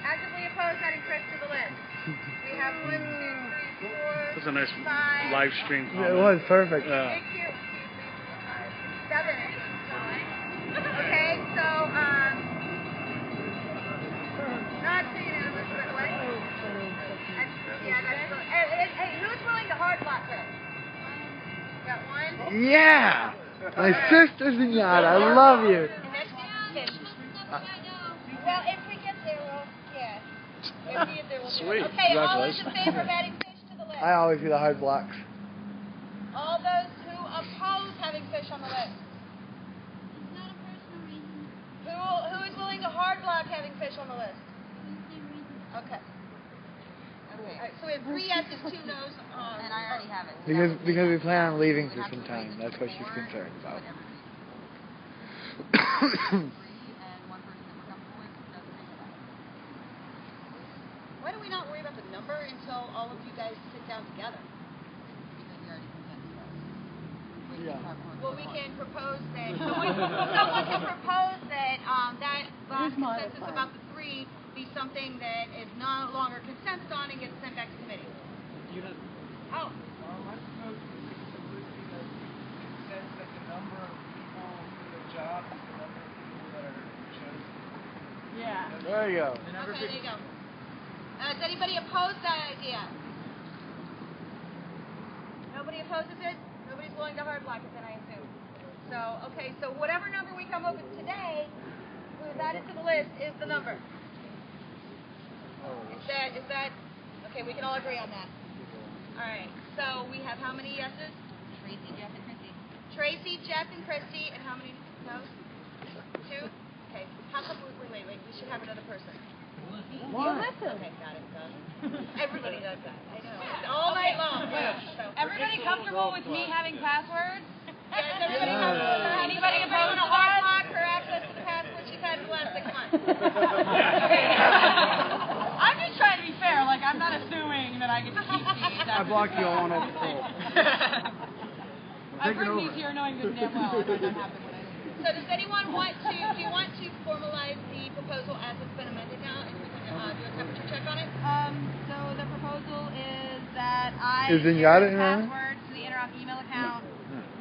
actively opposed adding Chris to the list? We have 1, 2, 3, 4, That's a nice 5, live stream Yeah, comment. it was perfect. Yeah. 7. Okay, so, not saying it was what? Hey, who's willing to hard block Chris? Got one? Yeah. My sister's in yard. I love you. Well, if we get there, If we get there, we'll Sweet. do it. Okay, all those in Congratulations. favor of adding fish to the list? I always do the hard blocks. All those who oppose having fish on the list? Who is willing to hard block having fish on the list? Okay. Alright, so we have 3 yeses, 2 noes. And I already have it. Because we plan on leaving for some time. That's what she's concerned about. Why do we not worry about the number until all of you guys sit down together? Because we already consented. Well, we can propose that. Someone can propose that that consensus about the 3 be something that is no longer consensus on and gets sent back to committee. Oh. I suppose it says that the number of people for the job is the number of people that are chosen. Yeah. There you go. Okay, there you go. Does anybody oppose that idea? Nobody opposes it? Nobody's willing to hard block it then, I assume. So, okay, so whatever number we come up with today, who's added to the list, is the number. Is that, okay, we can all agree on that. Alright, so we have how many yeses? Tracy, Jeff, and Chrissy. Tracy, Jeff, and Christy, and how many noes? 2? Okay, how come, wait, we should have another person. Okay, got it. Everybody does that. I know. It's all night long. Yeah. So. Everybody comfortable with me having passwords? Yeah, is everybody comfortable? Anybody opposed to hard block her access to the password she's had in the last 6 months? I'm just trying to be fair. Like, I'm not assuming that I get to keep these. I blocked you all on over the phone. I bring these here knowing good damn well it might not happen when I leave. So does anyone want to, do you want to formalize the proposal as it's been amended now, and we can do a temperature check on it? So the proposal is that I Is it share got the it now? password to the Interop email account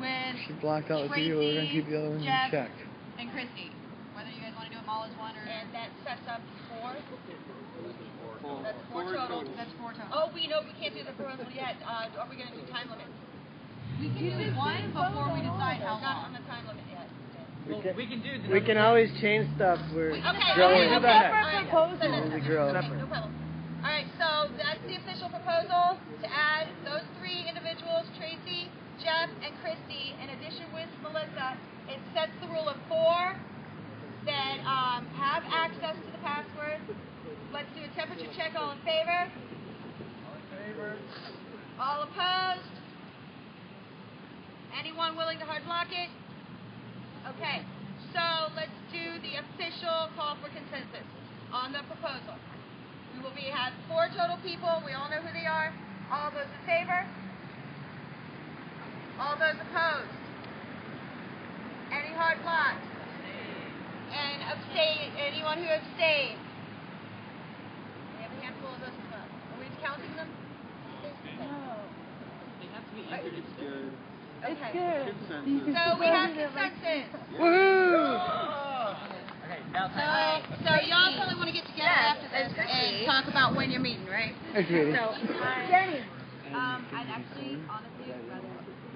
with She blocked out the video. We're going to keep the other ones in Jeff, check. and Christy. Whether you guys want to do them all as one or... And that sets up 4? That's 4 total. That's 4 total. Oh, we can't do the proposal yet. Are we going to do time limit? We can do one before we decide how Not on long. the time limit yet. We can do the We can always change stuff. We're Okay, growing. we'll do that. Only grow. Okay, no problem. Alright, so that's the official proposal to add those 3 individuals, Tracy, Jeff, and Christy, in addition with Melissa. It sets the rule of 4 that have access to the password. Let's do a temperature check. All in favor? All in favor. All opposed? Anyone willing to hard block it? Okay, so let's do the official call for consensus on the proposal. We will have 4 total people. We all know who they are. All those in favor? All those opposed? Any hard blocks? And abstain, anyone who abstained? We have a handful of those as well. Are we counting them? No. They have to be entered. It's good. Okay. It's good. So we have consensus. Woohoo! Okay, now So y'all probably want to get together after this and talk about when you're meeting, right? Agreed. So, Jenny. I'd actually, honestly, rather.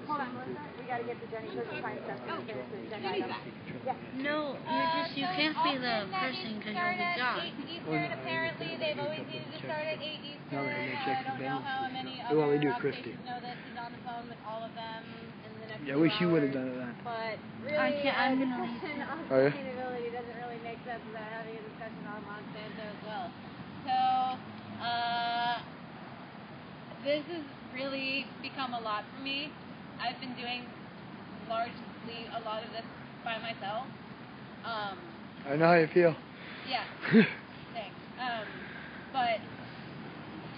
Hold on, Melissa. We gotta get to Jenny so she finds stuff. Oh, Jenny's back. Yeah. No, you can't be the person because you'll be gone. 8 Eastern, apparently. They've always needed to start at 8 Eastern. Now they're gonna I check the don't know how balance. many Well, other they do rock Christie. stations know that he's on the phone with all of them in the next Yeah, I few wish you would have hours. done it then. But really, I'm a gonna discussion on Oh, yeah? sustainability doesn't really make sense without having a discussion on Monsanto as well. So, this has really become a lot for me. I've been doing largely a lot of this by myself. I know how you feel. Yeah, thanks. But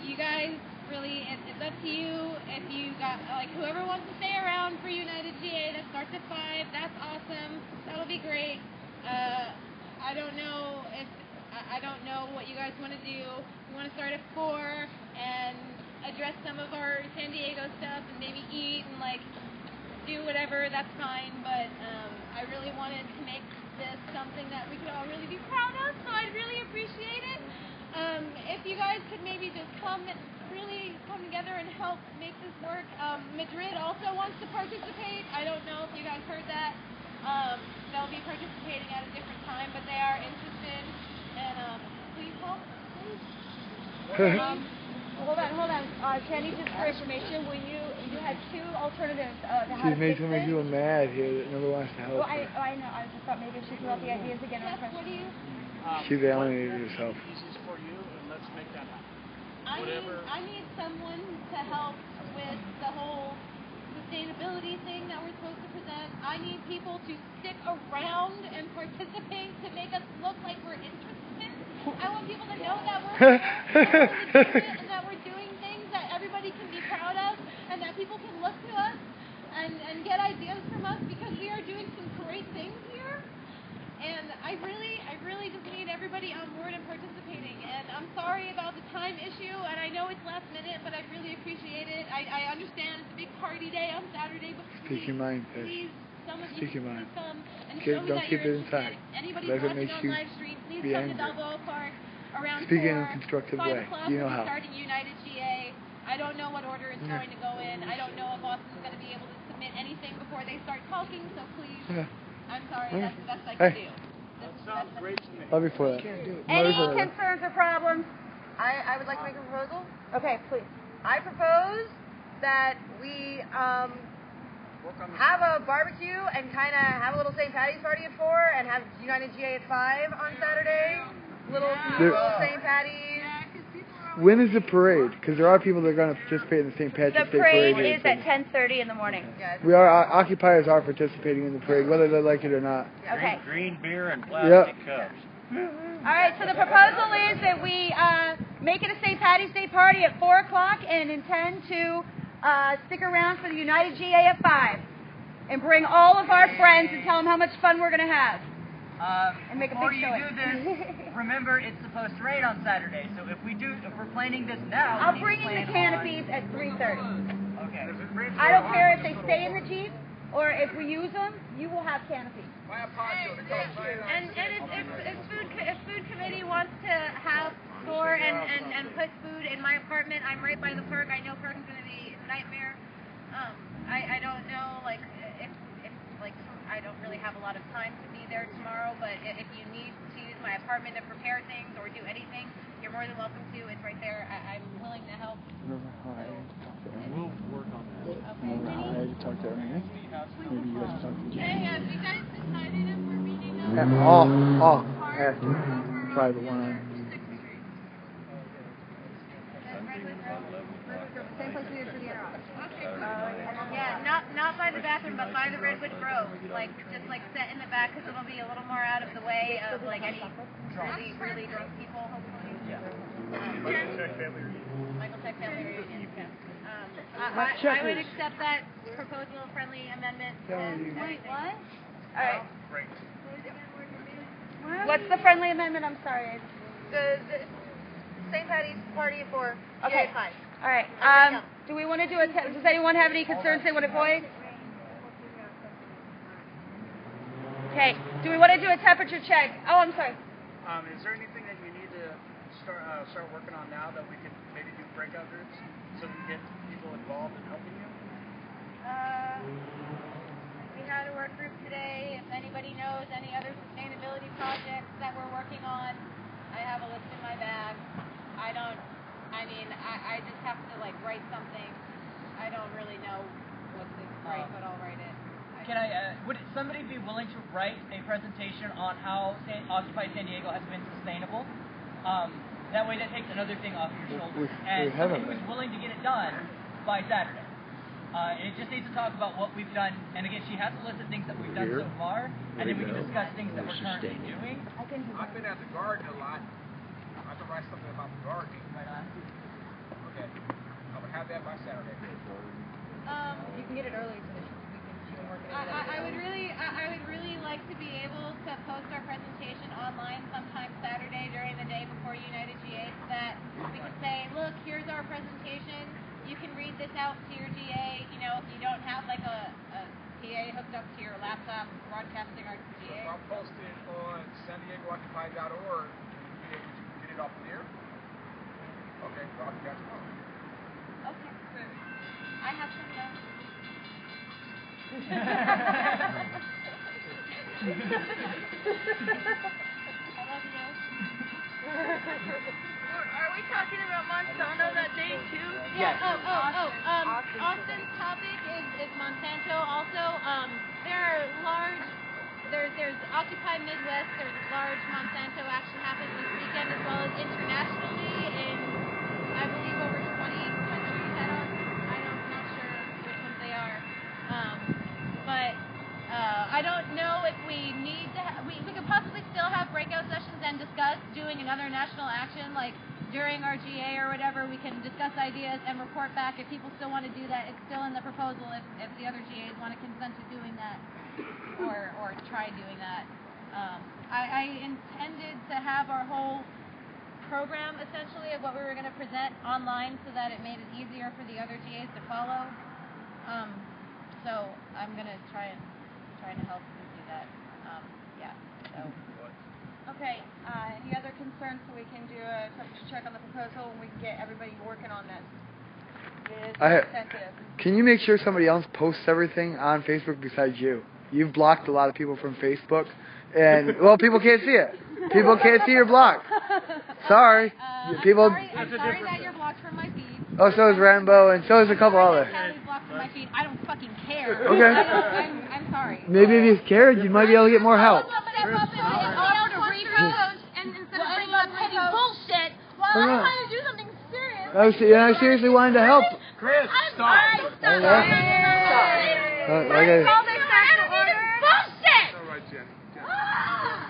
you guys really, it's up to you. If you got, like, whoever wants to stay around for United GA that starts at 5, that's awesome. That'll be great. I don't know if, I don't know what you guys want to do. We want to start at 4 and address some of our San Diego stuff and maybe eat and, like, do whatever, that's fine. But I really wanted to make this something that we could all really be proud of, so I'd really appreciate it. If you guys could maybe just come together and help make this work. Madrid also wants to participate. I don't know if you guys heard that. They'll be participating at a different time, but they are interested. And please help. Hold on. Kenny, just for information, you had 2 alternatives to how She's to made fix so many this. people mad here that nobody wants to help Well, her. I know. I just thought maybe she threw out the ideas again. What do you? She's alienated herself. Easiest for you, and let's make that happen. I need someone to help with the whole sustainability thing that we're supposed to present. I need people to stick around and participate to make us look like we're interested. I want people to know that we're here, that we're legitimate, and that we're doing things that everybody can be proud of, and that people can look to us and get ideas from us, because we are doing some great things here. And I really just need everybody on board and participating. And I'm sorry about the time issue, and I know it's last minute, but I really appreciate it. I understand it's a big party day on Saturday, but Speak your mind, Fish. please, some of you, Speak your mind. please come and Okay, show me don't that keep you're it interested. inside. Anybody's Let it watching make on you live stream, please be come to angry. Balboa Park around Speak 4. in a constructive 5 way. o'clock You know we'll be how. starting United GA. I don't know what order it's going to go in. I don't know if Austin's going to be able to submit anything before they start talking, so please, I'm sorry, that's the best I can do. Sounds great to me. Love you for that. Any concerns or problems? I would like to make a proposal. Okay, please. I propose that we have a barbecue and kind of have a little St. Patty's party at 4 and have United GA at 5 on Saturday. Little St. Patty's. When is the parade? Because there are people that are going to participate in the St. Patrick's Day parade. The parade is at 10:30 in the morning. We are occupiers are participating in the parade, whether they like it or not. Okay. Green beer and plastic cups. All right, so the proposal is that we make it a St. Patty's Day party at 4 o'clock and intend to stick around for the United GA at 5 and bring all of our friends and tell them how much fun we're going to have. And make a Before big you show. do this, remember it's supposed to rain on Saturday. So if we're planning this now, I'll bring in the canopies at 3:30. Okay. I don't care if they stay in the Jeep or if we use them, you will have canopies. And if food committee wants to have store and put food in my apartment, I'm right by the park. I know parking's going to be a nightmare. I don't know, like, if I don't really have a lot of time to be there tomorrow, but if you need to use my apartment to prepare things or do anything, you're more than welcome to. It's right there. I'm willing to help. We'll work on that. I had to talk to her. Maybe you guys talk to Hey, have you guys decided if we're meeting up? Yeah, all after. probably the one. Same place we did for the interop. Yeah, not by the bathroom, but by the Redwood Grove. Like, just like set in the back, because it'll be a little more out of the way of like any really drunk people, hopefully. Michael Tech family reunion. Michael Tech family reunion. I would accept that proposal, friendly amendment. Wait, what? All right. What's the friendly amendment? I'm sorry. The St. Patty's party for GA 5. All right. Do we want to do a? Does anyone have any concerns they want to voice? Okay. Do we want to do a temperature check? Oh, I'm sorry. Is there anything that you need to start working on now that we can maybe do breakout groups so we can get people involved in helping you? We had a work group today. If anybody knows any other sustainability projects that we're working on, I have a list in my bag. I just have to like write something. I don't really know what to write, but I'll write it. Would somebody be willing to write a presentation on how Occupy San Diego has been sustainable? That way that takes another thing off your shoulders. And somebody who's willing to get it done by Saturday. It just needs to talk about what we've done. And again, she has a list of things that we've done so far. And then we can discuss things that we're currently doing. I've been at the garden a lot. I can write something about the gardening. Right on. Okay. I would have that by Saturday. You can get it early so that she can work it out. I would really like to be able to post our presentation online sometime Saturday during the day before United GA so that we can say, look, here's our presentation. You can read this out to your GA. You know, if you don't have like a PA hooked up to your laptop broadcasting our GA. So if I post it on SanDiegoOccupy.org, would you get it off there? Okay, well, I'll do that tomorrow. Okay. I have some notes. I love you. Are we talking about Monsanto that day too? Yeah. Austin's topic is Monsanto. Also, there's Occupy Midwest. There's large Monsanto action happening this weekend as well as internationally in, I believe, over 20 countries. I'm not sure which ones they are. But I don't know if we need to. We could possibly still have breakout sessions and discuss doing another national action, like during our GA or whatever. We can discuss ideas and report back. If people still want to do that, it's still in the proposal. If the other GAs want to consent to doing that or try doing that. I intended to have our whole program essentially of what we were going to present online so that it made it easier for the other GAs to follow. So I'm gonna try to help you do that. Okay. Any other concerns so we can do a temperature check on the proposal and we can get everybody working on this? It is sensitive. Can you make sure somebody else posts everything on Facebook besides you? You've blocked a lot of people from Facebook, and well, people can't see it. People can't see your block. Sorry. People. I'm sorry that you're blocked from my feed. Oh, so is Rambo, and so is a couple others. Blocked from my feed. I don't fucking care. Okay. I'm sorry. Maybe if you cared, you might be able to get more help. And instead of bringing up petty bullshit, well, I'm trying to do something serious. I seriously wanted to help. Chris, stop. Stop. Okay. Bullshit. All right, Jenny.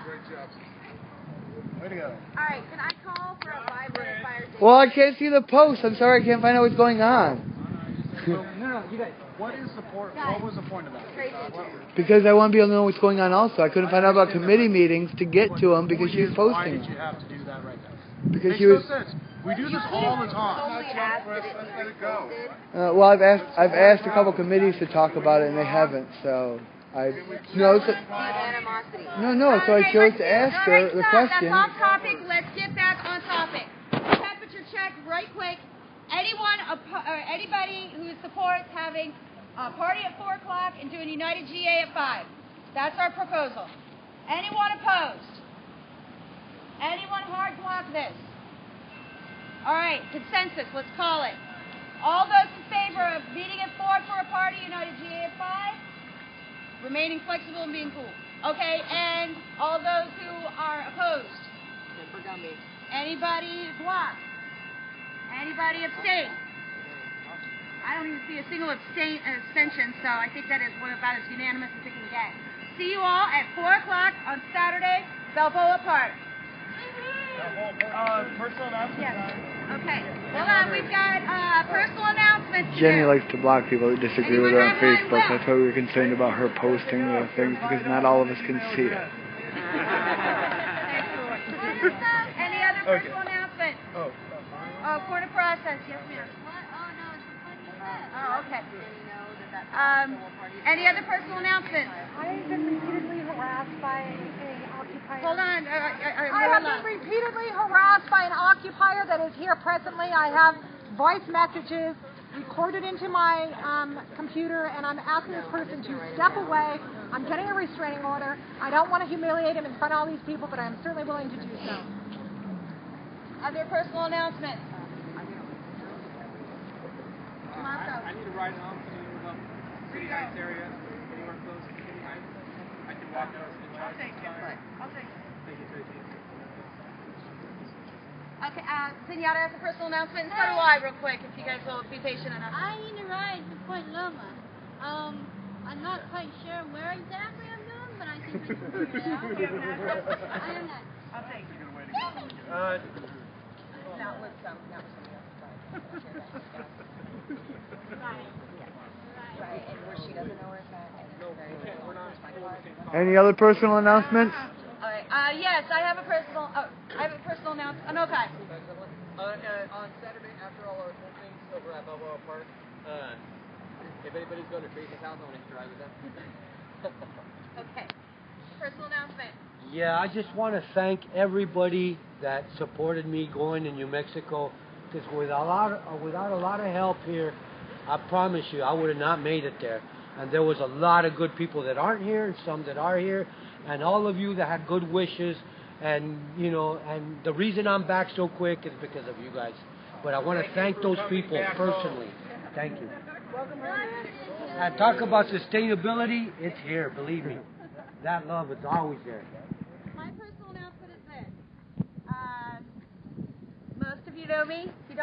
Great job. Way to go. All right, can I call for a 5-minute fire station? Well, I can't see the post. I'm sorry, I can't find out what's going on. No, you guys. What is the point? What was the point of that? Because I want to be able to know what's going on also. I couldn't find out about committee meetings to get to them because she was posting Why them. did you have to do that right now? Because Makes she was. no sense. We do this all the time. Well, I've asked a couple committees to talk about it and they haven't. So I no. So I chose to ask her the question. That's off topic. Let's get back on topic. Temperature check, right quick. Anybody who supports having a party at 4 o'clock and doing United GA at 5. That's our proposal. Anyone opposed? Anyone hard block this? All right, consensus. Let's call it. All those in favor of meeting at 4 for a party, United GA at 5, remaining flexible and being cool. Okay, and all those who are opposed. tell me. Anybody block? Anybody abstain? I don't even see a single abstention, so I think that is about as unanimous as it can get. See you all at 4 o'clock on Saturday, Balboa Park. Personal announcements. Yes. Okay. Hold on, we've got personal announcements to Jenny do. likes to block people that disagree with her on Facebook. That's why we were concerned about her posting the things, because not all of us can see it. Any other personal announcements? Oh, court of process. Yes, ma'am. Oh, okay. Any other personal announcements? I've been repeatedly harassed by an occupier. Hold on. I have been repeatedly harassed by an occupier that is here presently. I have voice messages recorded into my computer, and I'm asking this person to step away. I'm getting a restraining order. I don't want to humiliate him in front of all these people, but I'm certainly willing to do so. Other personal announcements? I need a ride home to City Heights area. Anywhere close to City Heights? I can walk out to the I'll take it. I'll take it. Thank you, Tracy. Okay, Zenyatta has a personal announcement, and so do I, real quick, if you guys will be patient enough. I need a ride to Point Loma. I'm not quite sure where exactly I'm going, but I think we can figure it out. I am not. I'll take it. Not with somebody else. Right, and where she doesn't know where it's at. Any other personal announcements? All right. Yes, I have a personal announcement. Oh, no, okay. On Saturday, after all our things over at Balboa Park, if anybody's going to Tracy's house, I want to drive with them. Okay. Personal announcement. Yeah, I just want to thank everybody that supported me going to New Mexico, because without a lot of help here, I promise you, I would have not made it there. And there was a lot of good people that aren't here and some that are here, and all of you that had good wishes. And, and the reason I'm back so quick is because of you guys. But I want to thank those people personally. Thank you. And talk about sustainability, it's here, believe me. That love is always there. My personal announcement is this. Most of you know me. If you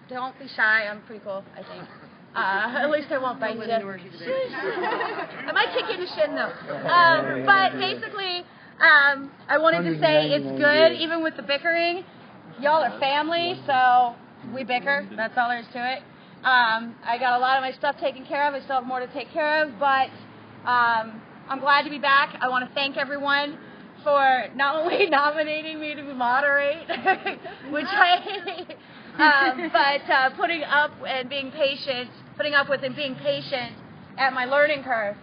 don't be shy. I'm pretty cool, I think. At least I won't bite you. I might kick you in the shin, though. But basically, I wanted to say it's good, even with the bickering. Y'all are family, so we bicker. That's all there is to it. I got a lot of my stuff taken care of. I still have more to take care of, but I'm glad to be back. I want to thank everyone for not only nominating me to moderate, which I hate, but putting up with and being patient at my learning curve.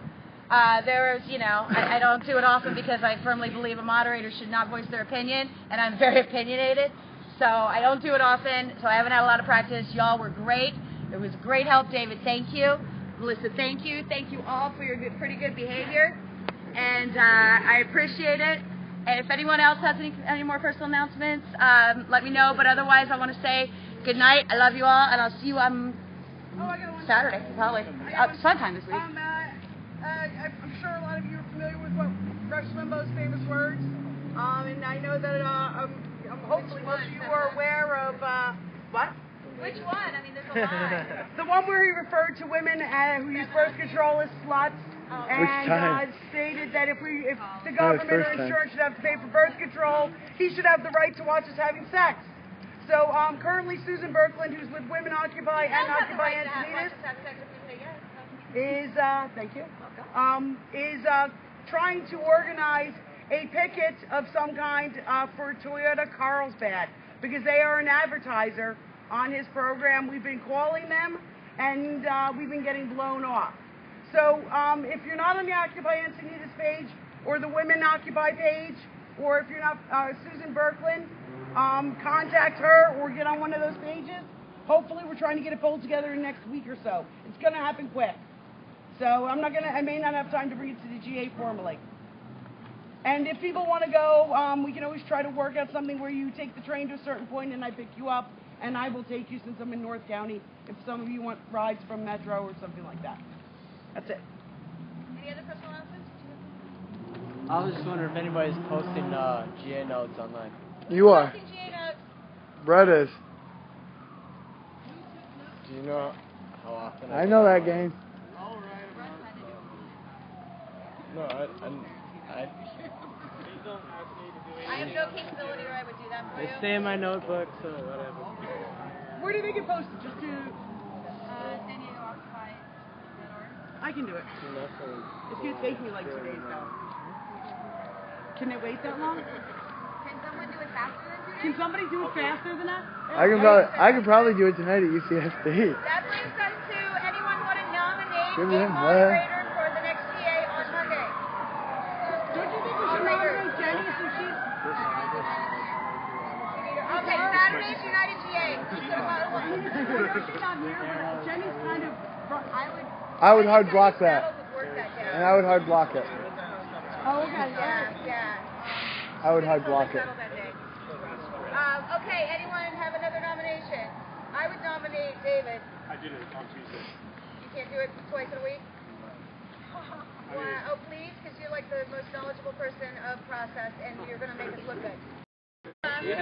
There's, I don't do it often because I firmly believe a moderator should not voice their opinion, and I'm very opinionated, so I don't do it often, so I haven't had a lot of practice. Y'all were great. It was great help, David. Thank you. Melissa, thank you. Thank you all for your pretty good behavior, and I appreciate it. And if anyone else has any more personal announcements, let me know. But otherwise, I want to say good night. I love you all, and I'll see you on Saturday, probably. Sometime this week. I'm sure a lot of you are familiar with Rush Limbaugh's famous words. And I know that hopefully most of you are aware of what? Which one? I mean, there's a lot. The one where he referred to women who use birth control as sluts. And stated that if the government or insurance should have to pay for birth control, he should have the right to watch us having sex. So currently Susan Berkland, who's with Women Occupy and Occupy Encinitas, is trying to organize a picket of some kind for Toyota Carlsbad, because they are an advertiser on his program. We've been calling them, and we've been getting blown off. So if you're not on the Occupy Encinitas page, or the Women Occupy page, or if you're not Susan Berkland, contact her or get on one of those pages. Hopefully we're trying to get it pulled together in the next week or so. It's going to happen quick. So I may not have time to bring it to the GA formally. And if people want to go, we can always try to work out something where you take the train to a certain point and I pick you up, and I will take you since I'm in North County, if some of you want rides from Metro or something like that. That's it. Any other personal announcements? I was just wondering if anybody's posting GA notes online. You are. GA notes? Brett is. Do you know how often I know that game. No, I have no capability where I would do that for you. They stay in my notebook, so whatever. Where do they get posted? Just to... San Diego Occupy. I can do it. It's going to take me like 2 days, though. Can they wait that long? Can someone do it faster than 2 days? Can somebody do it faster than that? I can probably do it tonight at UCSD. That brings us to anyone want to nominate Give a him moderator for the next GA on Monday? Don't you think we should nominate Jenny since she's... Okay, Saturday's United GA. She's not here, but Jenny's kind of... I would hard block that. And I would hard block it. Oh, okay. Yeah. I would hard block it. Okay, anyone have another nomination? I would nominate David. I did it on Tuesday. You can't do it twice in a week? Oh, please, because you're like the most knowledgeable person of process, and you're going to make us look good. And no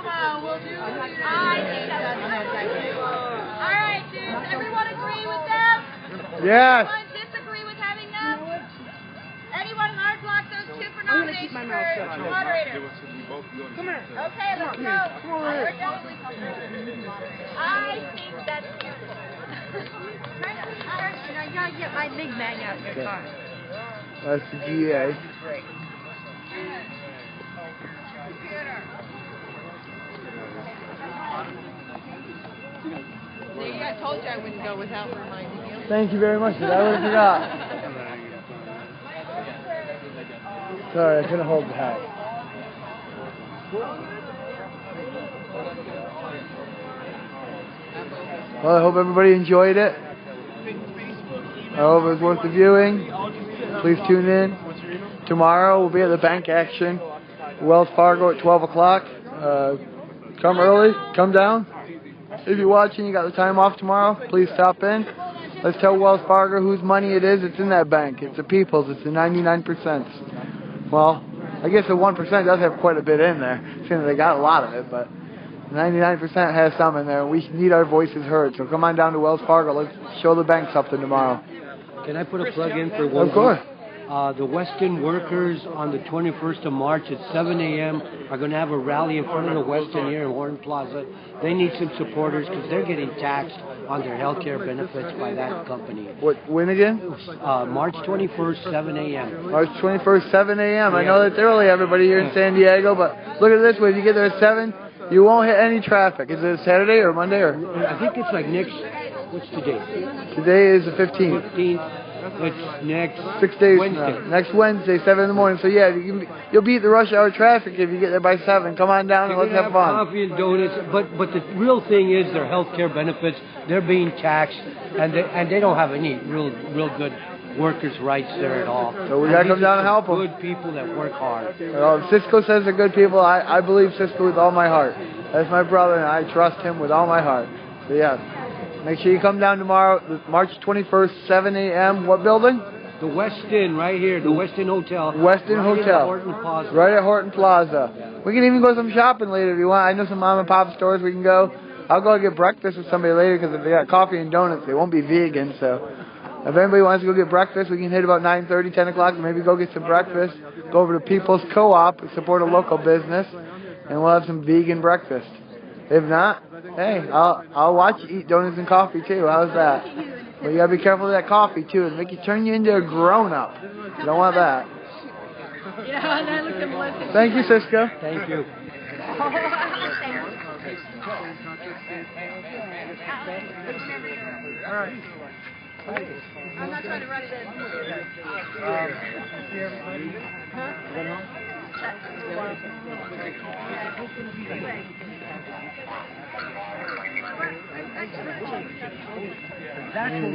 Uma will do. I think that's all right, dudes. Everyone agree with them? Yes. Anyone disagree with having them? Anyone hard block those two for nominations for moderator? Come here. Okay, let's go. We're definitely I think that's beautiful. You gotta get my big bag out of your car. That's the GA. See, I told you I wouldn't go without reminding you. Thank you very much. I would have forgot. Sorry, I couldn't hold back. Well, I hope everybody enjoyed it. I hope it was worth the viewing. Please tune in. Tomorrow we'll be at the bank action, Wells Fargo at 12 o'clock. Come early, come down. If you're watching, you got the time off tomorrow, please stop in. Let's tell Wells Fargo whose money it is. It's in that bank. It's the people's. It's the 99%. Well, I guess the 1% does have quite a bit in there, seeing that they got a lot of it, but 99% has some in there, and we need our voices heard. So come on down to Wells Fargo. Let's show the bank something tomorrow. Can I put a plug in for one? Of course. The Weston workers on the 21st of March at 7 a.m. are going to have a rally in front of the Weston here in Horton Plaza. They need some supporters because they're getting taxed on their health care benefits by that company. When again? March 21st, 7 a.m. March 21st, 7 a.m. I know that's early, everybody here in San Diego, but look at it this way. If you get there at 7, you won't hit any traffic. Is it Saturday or Monday? Or? I think it's like next, what's today? Today is the 15th. 15th. It's next 6 days Wednesday. from now. Next Wednesday, 7 in the morning. So yeah, you'll beat the rush hour traffic if you get there by 7. Come on down and let's have fun. Coffee and donuts, but the real thing is their health care benefits. They're being taxed, and they don't have any real good workers' rights there at all. So we gotta come down and help them. Good people that work hard. Well, Cisco says they're good people. I believe Cisco with all my heart. That's my brother, and I trust him with all my heart. So yeah. Make sure you come down tomorrow, March 21st, 7 a.m. What building? The Westin, right here, the Westin Hotel. Westin Hotel. Horton Plaza. Right at Horton Plaza. Yeah. We can even go some shopping later if you want. I know some mom and pop stores we can go. I'll go get breakfast with somebody later because if they got coffee and donuts, they won't be vegan. So if anybody wants to go get breakfast, we can hit about 9:30, 10 o'clock, and maybe go get some breakfast. Go over to People's Co-op, support a local business, and we'll have some vegan breakfast. If not, hey, I'll watch you eat donuts and coffee too. How's that? But you gotta be careful of that coffee too. It'll make you turn you into a grown-up. You don't want that. Yeah, and I looked at Melissa. Thank you, Cisco. Thank you. All right. I'm not trying to run it in. See everybody?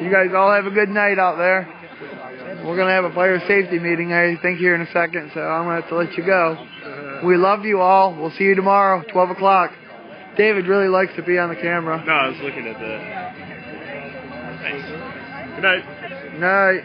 You guys all have a good night out there. We're going to have a fire safety meeting, I think, here in a second, so I'm going to have to let you go. We love you all. We'll see you tomorrow, 12 o'clock. David really likes to be on the camera. No, I was looking at the... Nice. Good night. Night.